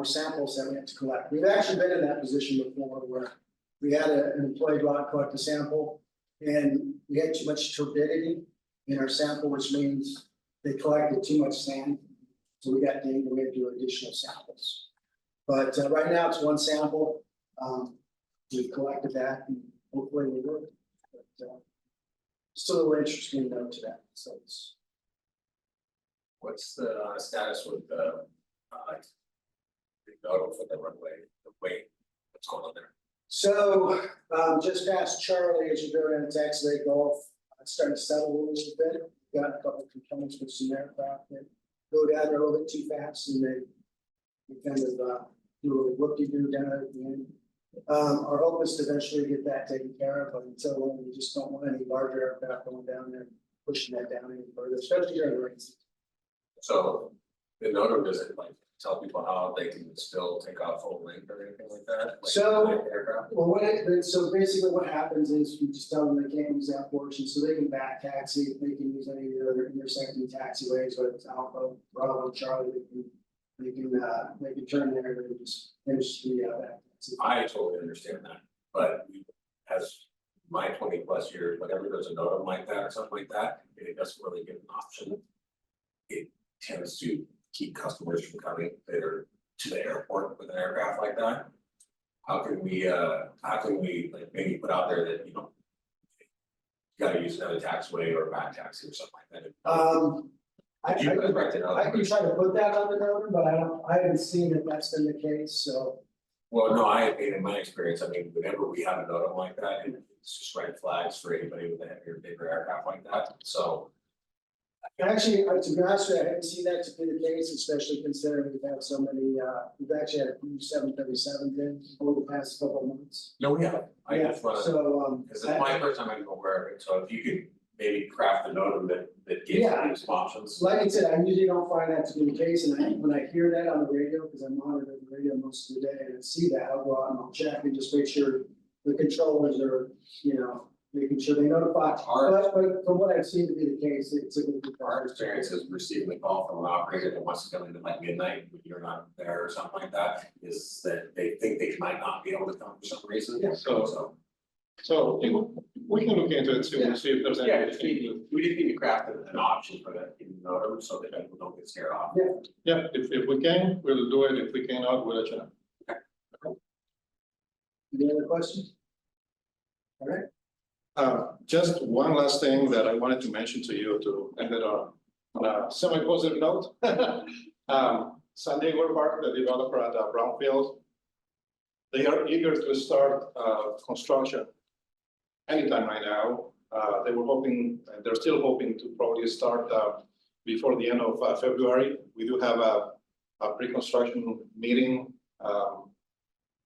samples that we have to collect. We've actually been in that position before where we had an employee go out and collect a sample, and we had too much turbidity in our sample, which means they collected too much sand. So we got dinged, and we had to do additional samples. But right now it's one sample. We've collected that, and hopefully we will. But still a little interesting note to that. So it's. What's the status with the nodal for the runway, the weight, what's going on there? So just past Charlie, as you go down to Taxiway Gulf, it's starting to settle a little bit. Got a couple of components with some aircraft that go down there a little bit too fast, and they kind of do a little whoop-de-doo down at the end. Our hope is to eventually get that taken care of, but until then, we just don't want any larger aircraft going down there and pushing that down any further, especially during the rain season. So the nodal doesn't like tell people how they can still take off full length or anything like that? Like, So- aircraft? Well, so basically what happens is we just tell them they can't use that portion, so they can back taxi, they can use any of the other intersecting taxiways, whether it's Alpha, Bravo, Charlie, they can turn there and just finish the back taxi. I totally understand that, but as my 20+ years, whenever there's a nodal like that or something like that, and it doesn't really give an option. It tends to keep customers from coming there to the airport with an aircraft like that. How can we like maybe put out there that, you know, you gotta use another taxiway or a back taxi or something like that? I can try to put that on the note, but I haven't seen that that's been the case, so. Well, no, I mean, in my experience, I mean, whenever we have a nodal like that, it's just red flags for anybody with a heavier, bigger aircraft like that, so. Actually, to be honest with you, I haven't seen that to be the case, especially considering we've had so many, we've actually had a few 737s in over the past couple of months. No, we have, I just wanna, So, cause it's my first time I'm aware of it, so if you could maybe craft a nodal that gives Yeah. you some options. like I said, I usually don't find that to be the case, and when I hear that on the radio, because I'm monitoring the radio most of the day, and I see that, I'll go out and I'll check and just make sure the controllers are, making sure they notify. But from what I've seen to be the case, it's a good. Our experience is receiving a call from an operator that wants to come in like midnight when you're not there or something like that, is that they think they might not be able to come for some reason. Yeah. So we can look into it, see if there's Yeah, anything. we just need to craft an option for that in the nodal so that people don't get scared off. Yeah, if we can, we'll do it. If we cannot, we'll let you know. Any other questions? All right, Just one last thing that I wanted to mention to you to end it on a semi-positive note. San Diego Park, the developer at Brownfield, they are eager to start construction anytime right now. They were hoping, and they're still hoping to probably start before the end of February. We do have a pre-construction meeting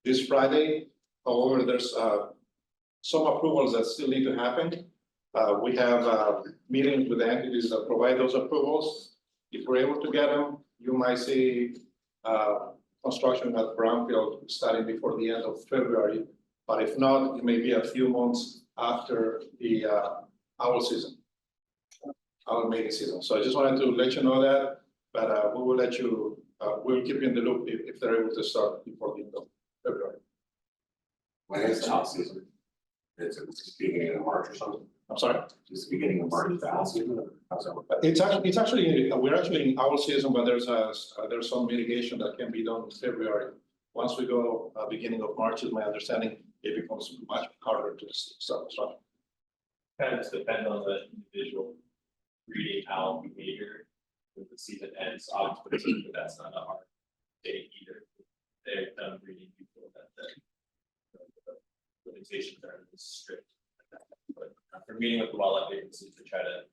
this Friday. However, there's some approvals that still need to happen. We have meetings with the entities that provide those approvals. If we're able to get them, you might see construction at Brownfield starting before the end of February. But if not, it may be a few months after the owl season, our mating season. So I just wanted to let you know that, but we will let you, we'll keep you in the loop if they're able to start before the end of February. When is the off season? It's beginning of March or something? I'm sorry? Just the beginning of March, the off season? Or how's that work? It's actually, we're actually in our season, but there's some mitigation that can be done in February. Once we go, beginning of March is my understanding, it becomes much harder to start construction. Kind of depend on the individual breeding owl behavior. When the season ends, August 15th, but that's not a hard date either. They're done breeding before that. The limitations are strict. But after meeting with the wildlife agency to try to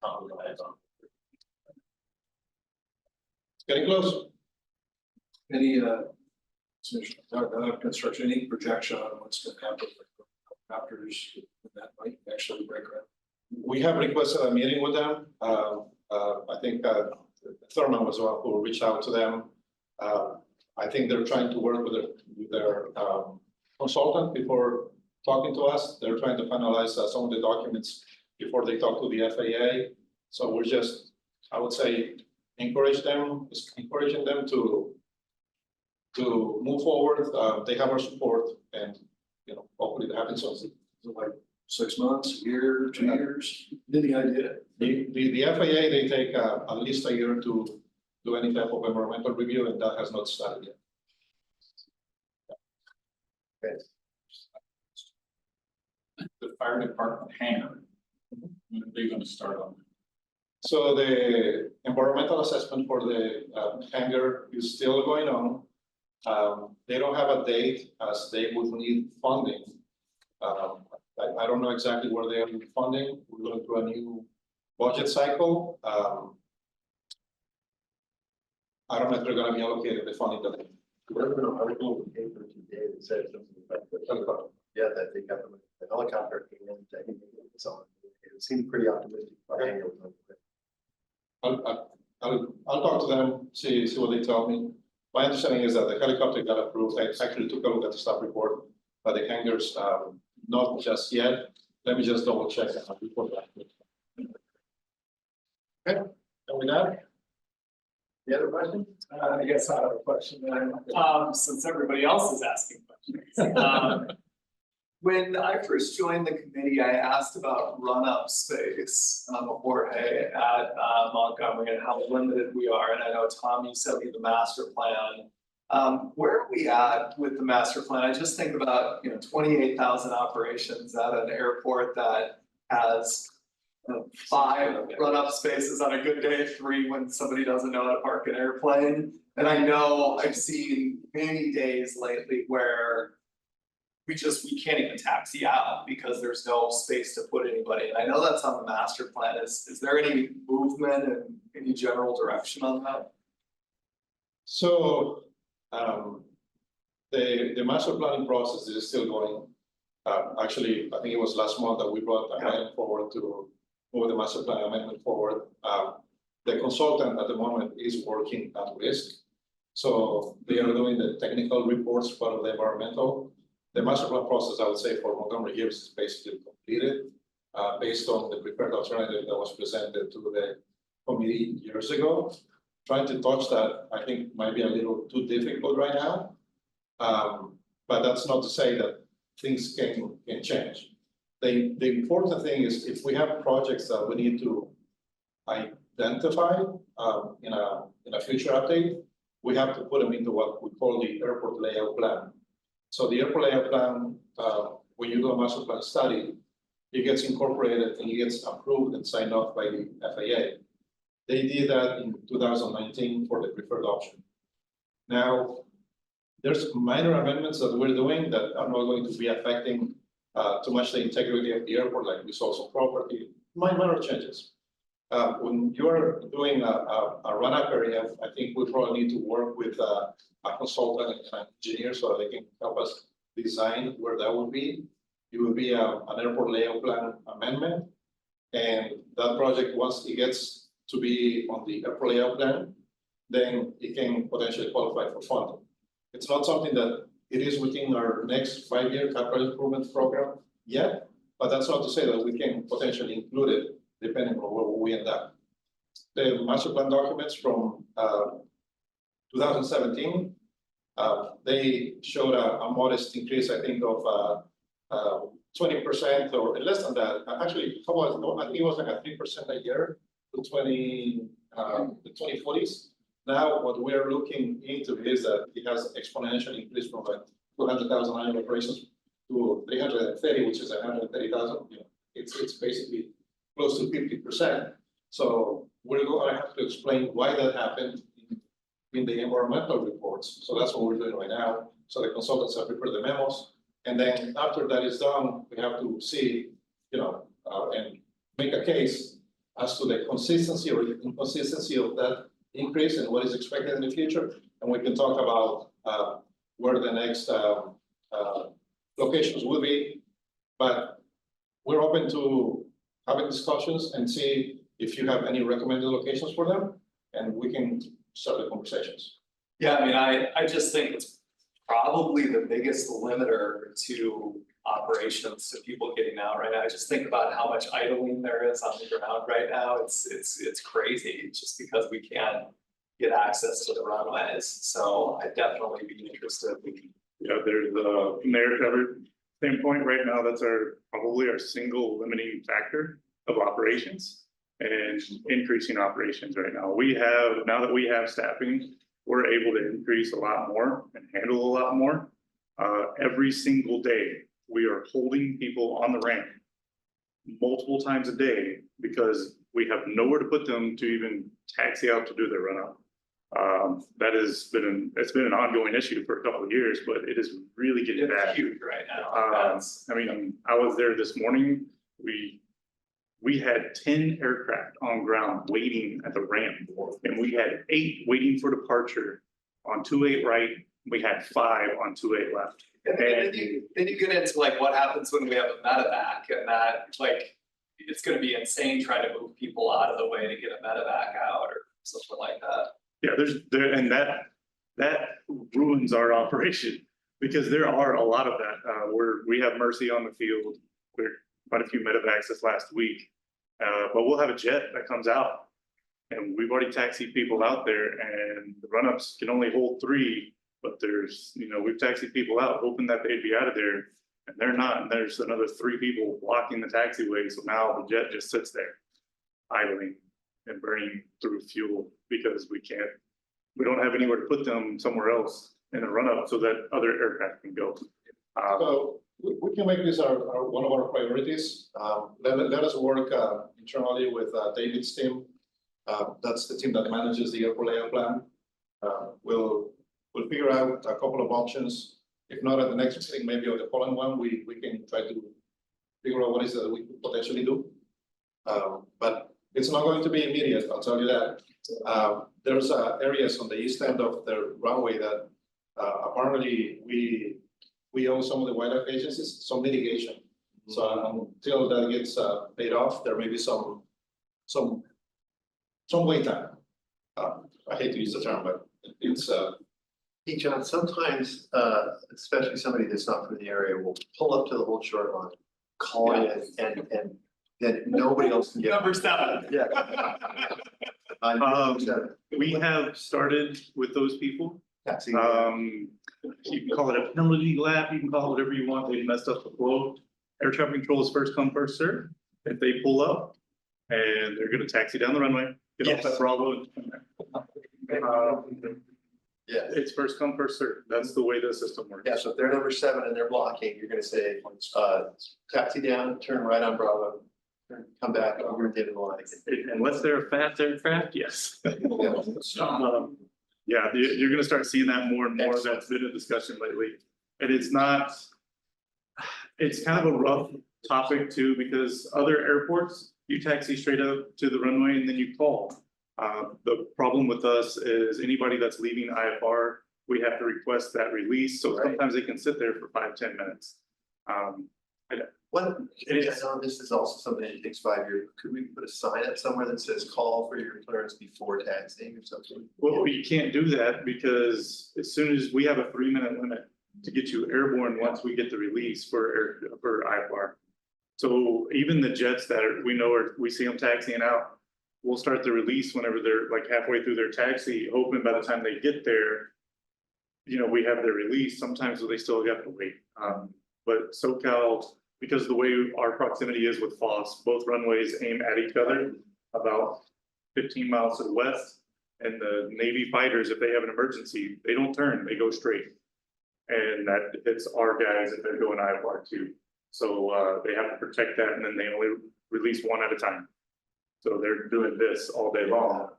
compromise on. It's getting close. Any, construction, any projection on what's gonna happen with helicopters that might actually break ground? We have requested a meeting with them. I think Thurman was the one who reached out to them. I think they're trying to work with their consultant before talking to us. They're trying to finalize some of the documents before they talk to the FAA. So we're just, I would say, encouraging them to move forward. They have our support, and hopefully it happens soon. Is it like 6 months, a year, 2 years? Any idea? The FAA, they take at least a year to do any type of environmental review, and that has not started yet. The fire department hangar. When are they going to start on? So the environmental assessment for the hangar is still going on. They don't have a date as they would need funding. I don't know exactly where they are with funding. We're going through a new budget cycle. I don't know if they're going to be allocated the funding that they need. There's been an article in the paper today that said something about the helicopter. Yeah, that they got the helicopter came in, taking it on. It seemed pretty optimistic. I'll talk to them, see what they tell me. My understanding is that the helicopter got approved. I actually took a look at the staff report, but the hangars, not just yet. Let me just double check and I'll report back. Okay, and with that, the other question? I guess I have a question then, since everybody else is asking questions. When I first joined the committee, I asked about run-up space, Jorge, at Montgomery and how limited we are. And I know Tommy sent me the master plan. Where are we at with the master plan? I just think about, 28,000 operations at an airport that has 5 run-up spaces on a good day, 3 when somebody doesn't know how to park an airplane. And I know I've seen many days lately where we can't even taxi out because there's no space to put anybody. And I know that's on the master plan. Is there any movement and any general direction on that? So the master planning process is still going. Actually, I think it was last month that we brought a item forward to move the master plan amendment forward. The consultant at the moment is working at risk. So they are doing the technical reports part of the environmental. The master plan process, I would say, for Montgomery Hills is basically completed based on the prepared alternative that was presented to the committee years ago. Trying to touch that, I think, might be a little too difficult right now. But that's not to say that things can change. The important thing is if we have projects that we need to identify in a future update, we have to put them into what we call the airport layout plan. So the airport layout plan, when you do a master plan study, it gets incorporated and it gets approved and signed off by the FAA. They did that in 2019 for the preferred option. Now, there's minor amendments that we're doing that are not going to be affecting too much the integrity of the airport, like resource of property, minor changes. When you're doing a run-up area, I think we probably need to work with a consultant and an engineer so that they can help us design where that would be. It will be an airport layout plan amendment. And that project, once it gets to be on the airport layout plan, then it can potentially qualify for funding. It's not something that it is within our next 5-year capital improvement program yet, but that's not to say that we can potentially include it depending on where we end up. The master plan documents from 2017, they showed a modest increase, I think, of 20% or less than that. Actually, I think it was like a 3% a year to the 2040s. Now, what we're looking into is that it has exponentially increased from like 200,000 annual operations to 330, which is 130,000. It's basically close to 50%. So we're going to have to explain why that happened in the environmental reports. So that's what we're doing right now. So the consultants have prepared the memos. And then after that is done, we have to see, and make a case as to the consistency or inconsistency of that increase and what is expected in the future. And we can talk about where the next locations will be. But we're open to having discussions and see if you have any recommended locations for them, and we can start the conversations. Yeah, I mean, I just think it's probably the biggest limiter to operations, to people getting out right now. I just think about how much idling there is on the ground right now. It's crazy just because we can't get access to the runways. So I'd definitely be interested. Yeah, there's from the air traffic standpoint right now, that's probably our single limiting factor of operations and increasing operations right now. Now that we have staffing, we're able to increase a lot more and handle a lot more. Every single day, we are holding people on the ramp multiple times a day because we have nowhere to put them to even taxi out to do their run up. It's been an ongoing issue for a couple of years, but it is really getting bad. Huge right now. I mean, I was there this morning. We had 10 aircraft on ground waiting at the ramp, and we had 8 waiting for departure on 28 right. We had 5 on 28 left. And then you get into like what happens when we have a medevac, and that like it's going to be insane trying to move people out of the way to get a medevac out or something like that. Yeah, and that ruins our operation because there are a lot of that. We have Mercy on the field. We're quite a few medevacs this last week, but we'll have a jet that comes out, and we've already taxied people out there, and the run-ups can only hold 3. But we've taxied people out hoping that they'd be out of there, and they're not. And there's another 3 people blocking the taxiway. So now the jet just sits there idling and burning through fuel because we don't have anywhere to put them somewhere else in the run up so that other aircraft can go. So we can make this one of our priorities. Let us work internally with David's team. That's the team that manages the airport layout plan. We'll figure out a couple of options. If not at the next meeting, maybe on the following one, we can try to figure out what is that we could potentially do. But it's not going to be immediate, I'll tell you that. There's areas on the east end of the runway that apparently we owe some of the wildlife agencies some mitigation. So until that gets paid off, there may be some wait time. I hate to use the term, but it's Hey, John, sometimes, especially somebody that's not from the area will pull up to the whole short line, call it, and then nobody else can get. Number 7. Yeah. We have started with those people. Taxi. You can call it a penalty lap, you can call it whatever you want, they messed up the flow. Air traffic control is first come, first serve. If they pull up and they're gonna taxi down the runway, get off that Bravo. Yeah, It's first come, first served. That's the way the system works. yeah, so if they're number 7 and they're blocking, you're gonna say, taxi down, turn right on Bravo. Come back over and get in line. Unless they're a fast aircraft, yes. Yeah. Yeah, you're gonna start seeing that more and more. That's been a discussion lately. And it's not. It's kind of a rough topic too, because other airports, you taxi straight up to the runway and then you call. The problem with us is anybody that's leaving IFR, we have to request that release, so sometimes they can sit there for 5-10 minutes. What, I know this is also something that takes 5 years, could we put a sign up somewhere that says call for your clearance before taxiing or something? Well, you can't do that because as soon as we have a 3-minute limit to get you airborne, once we get the release for IFR. So even the jets that we know we see them taxiing out, we'll start the release whenever they're like halfway through their taxi, hoping by the time they get there, we have their release. Sometimes they still have to wait. But SoCal, because the way our proximity is with FOSS, both runways aim at each other about 15 miles to the west. And the Navy fighters, if they have an emergency, they don't turn, they go straight. And that hits our guys if they're going IFR too. So they have to protect that, and then they only release one at a time. So they're doing this all day long.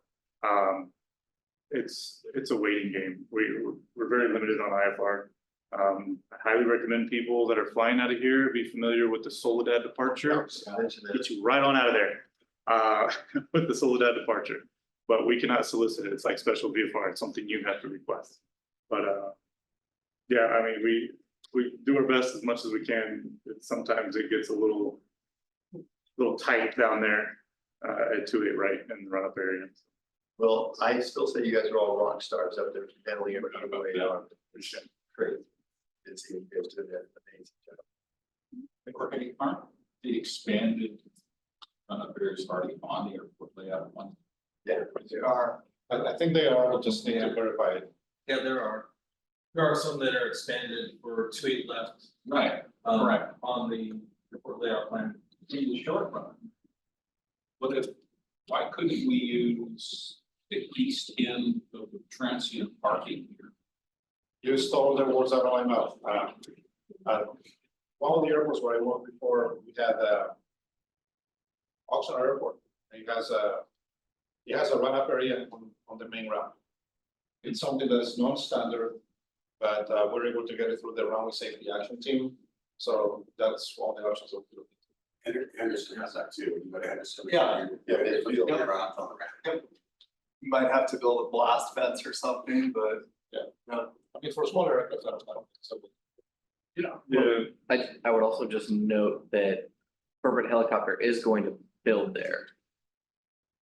It's a waiting game. We're very limited on IFR. I highly recommend people that are flying out of here be familiar with the Soledad departure. Get you right on out of there with the Soledad departure. But we cannot solicit it. It's like special VFR. It's something you have to request. But yeah, I mean, we do our best as much as we can. Sometimes it gets a little tight down there at 28 right in the run-up area. Well, I still say you guys are all rock stars up there handling everything the way you are. Great. It's even good to that amazing job. Aren't the expanded areas already on the airport layout one? Yeah, They are, I think they are, we'll just need to verify it. Yeah, there are. There are some that are expanded for 28 left. Right, correct. On the airport layout plan. In the short run. Why couldn't we use the east end of the transient parking here? You stole the words out of my mouth. One of the airports where I worked before, we had Oxnard Airport. And it has a run-up area on the main route. It's something that is non-standard, but we're able to get it through the runway safety action team. So that's one of the options of doing. Henderson has that too. You go to Henderson. Yeah. You'll get around on the ground. You might have to build a blast fence or something, but. I mean, for smaller aircraft, I don't think so. I would also just note that Corporate Helicopter is going to build there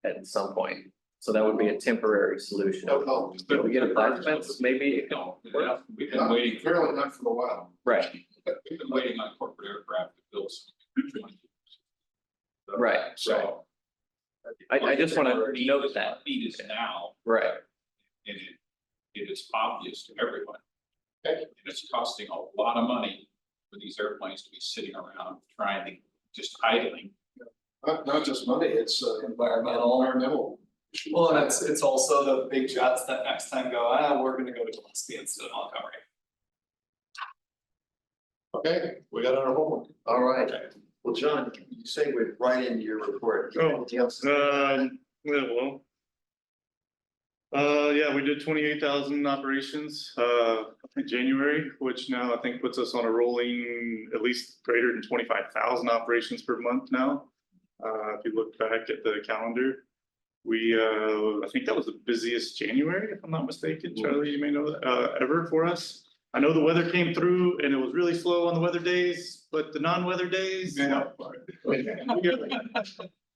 at some point. So that would be a temporary solution. If we get a blast fence, maybe. No, we've been waiting. Fairly not for a while. Right, We've been waiting on corporate aircraft to build some. right. So. I just want to note that. Need is now, Right. and it is obvious to everyone. And it's costing a lot of money for these airplanes to be sitting around trying to just idling. Not just money, it's environmental issue. Well, and it's also the big jets that next time go, we're gonna go to Gillespie instead of Montgomery. Okay, we got our homework. All right. Well, John, you segued right into your report. Do you have anything else? Well. Yeah, we did 28,000 operations in January, which now I think puts us on a rolling at least greater than 25,000 operations per month now. If you look back at the calendar, I think that was the busiest January, if I'm not mistaken. Charlie, you may know that, ever for us. I know the weather came through and it was really slow on the weather days, but the non-weather days.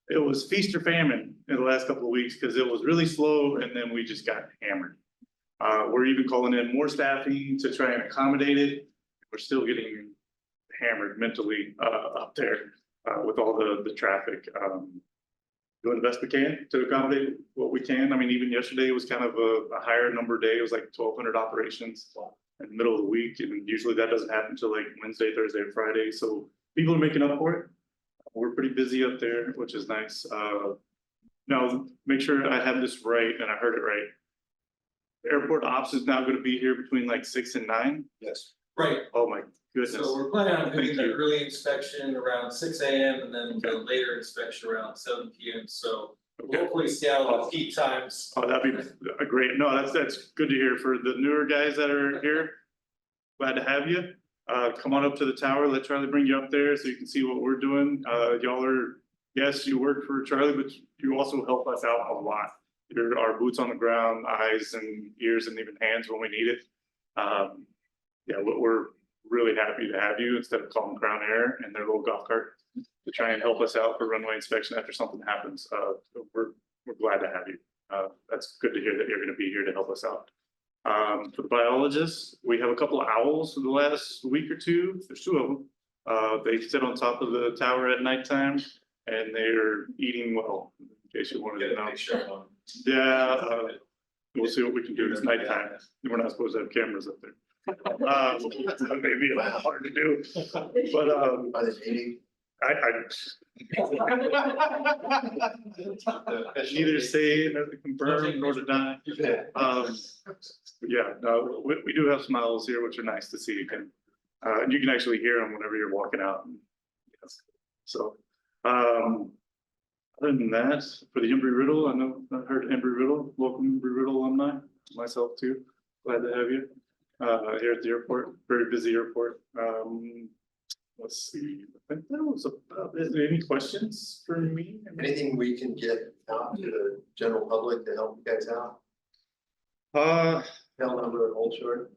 It was feast or famine in the last couple of weeks because it was really slow and then we just got hammered. We're even calling in more staffing to try and accommodate it. We're still getting hammered mentally up there with all the traffic. Doing the best we can to accommodate what we can. I mean, even yesterday was kind of a higher number day. It was like 1,200 operations in the middle of the week. And usually that doesn't happen until like Wednesday, Thursday, or Friday. So people are making up for it. We're pretty busy up there, which is nice. Now, make sure I have this right and I heard it right. Airport ops is now gonna be here between like 6 and 9. Yes. Right, Oh my goodness. so we're planning on doing Thank the you. early inspection around 6 a.m. and then the later inspection around 7 p.m. So Okay. hopefully stay out of the peak times. Oh, that'd be a great, no, that's good to hear for the newer guys that are here. Glad to have you. Come on up to the tower, let Charlie bring you up there so you can see what we're doing. Y'all are, yes, you work for Charlie, but you also help us out a lot. You're our boots on the ground, eyes and ears and even hands when we need it. Yeah, we're really happy to have you instead of calling Crown Air and their little golf cart to try and help us out for runway inspection after something happens. We're glad to have you. That's good to hear that you're gonna be here to help us out. For the biologists, we have a couple of owls for the last week or two. There's 2 of them. They sit on top of the tower at nighttime and they're eating well, in case you wanted to know. Yeah, we'll see what we can do. It's nighttime. We're not supposed to have cameras up there. That may be a little hard to do, but, Are they dating? neither say, nor to confirm, nor to deny. Yeah, no, we do have some owls here, which are nice to see again. And you can actually hear them whenever you're walking out. Yes. So, other than that, for the Embry-Riddle, I know, I heard Embry-Riddle, welcome Embry-Riddle alumni, myself too. Glad to have you, here at the airport, very busy airport. Let's see, I think that was about it. Any questions for me? Anything we can get out to the general public to help you guys out? Tell number at Old Short.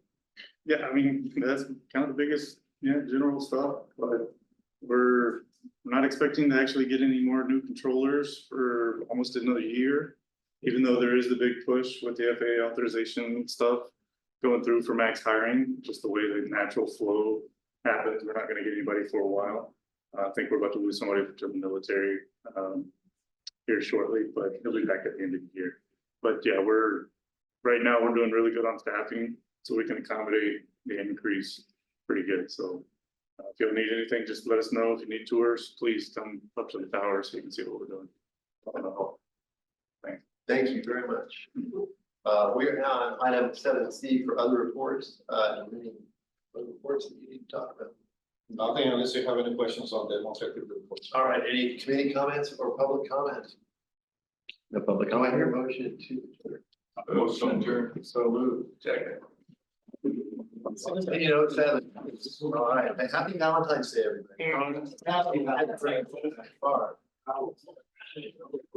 Yeah, I mean, that's kind of the biggest, general stuff, but we're not expecting to actually get any more new controllers for almost another year. Even though there is the big push with the FAA authorization stuff going through for max hiring, just the way the natural flow happens, we're not gonna get anybody for a while. I think we're about to lose somebody to the military, here shortly, but he'll be back at the end of the year. But yeah, right now, we're doing really good on staffing, so we can accommodate the increase pretty good, so. If you need anything, just let us know. If you need tours, please come up to the tower so you can see what we're doing. Thank you very much. We are now on item 7C for other reports. Any other reports that you need to talk about? Nothing unless you have any questions on the non-executive reports. All right, any committee comments or public comments? No public Do I comment. hear a motion to adjourn? Motion adjourned. So moved. Second. You know, 7. All right, and happy Valentine's Day, everybody. Happy Valentine's Day.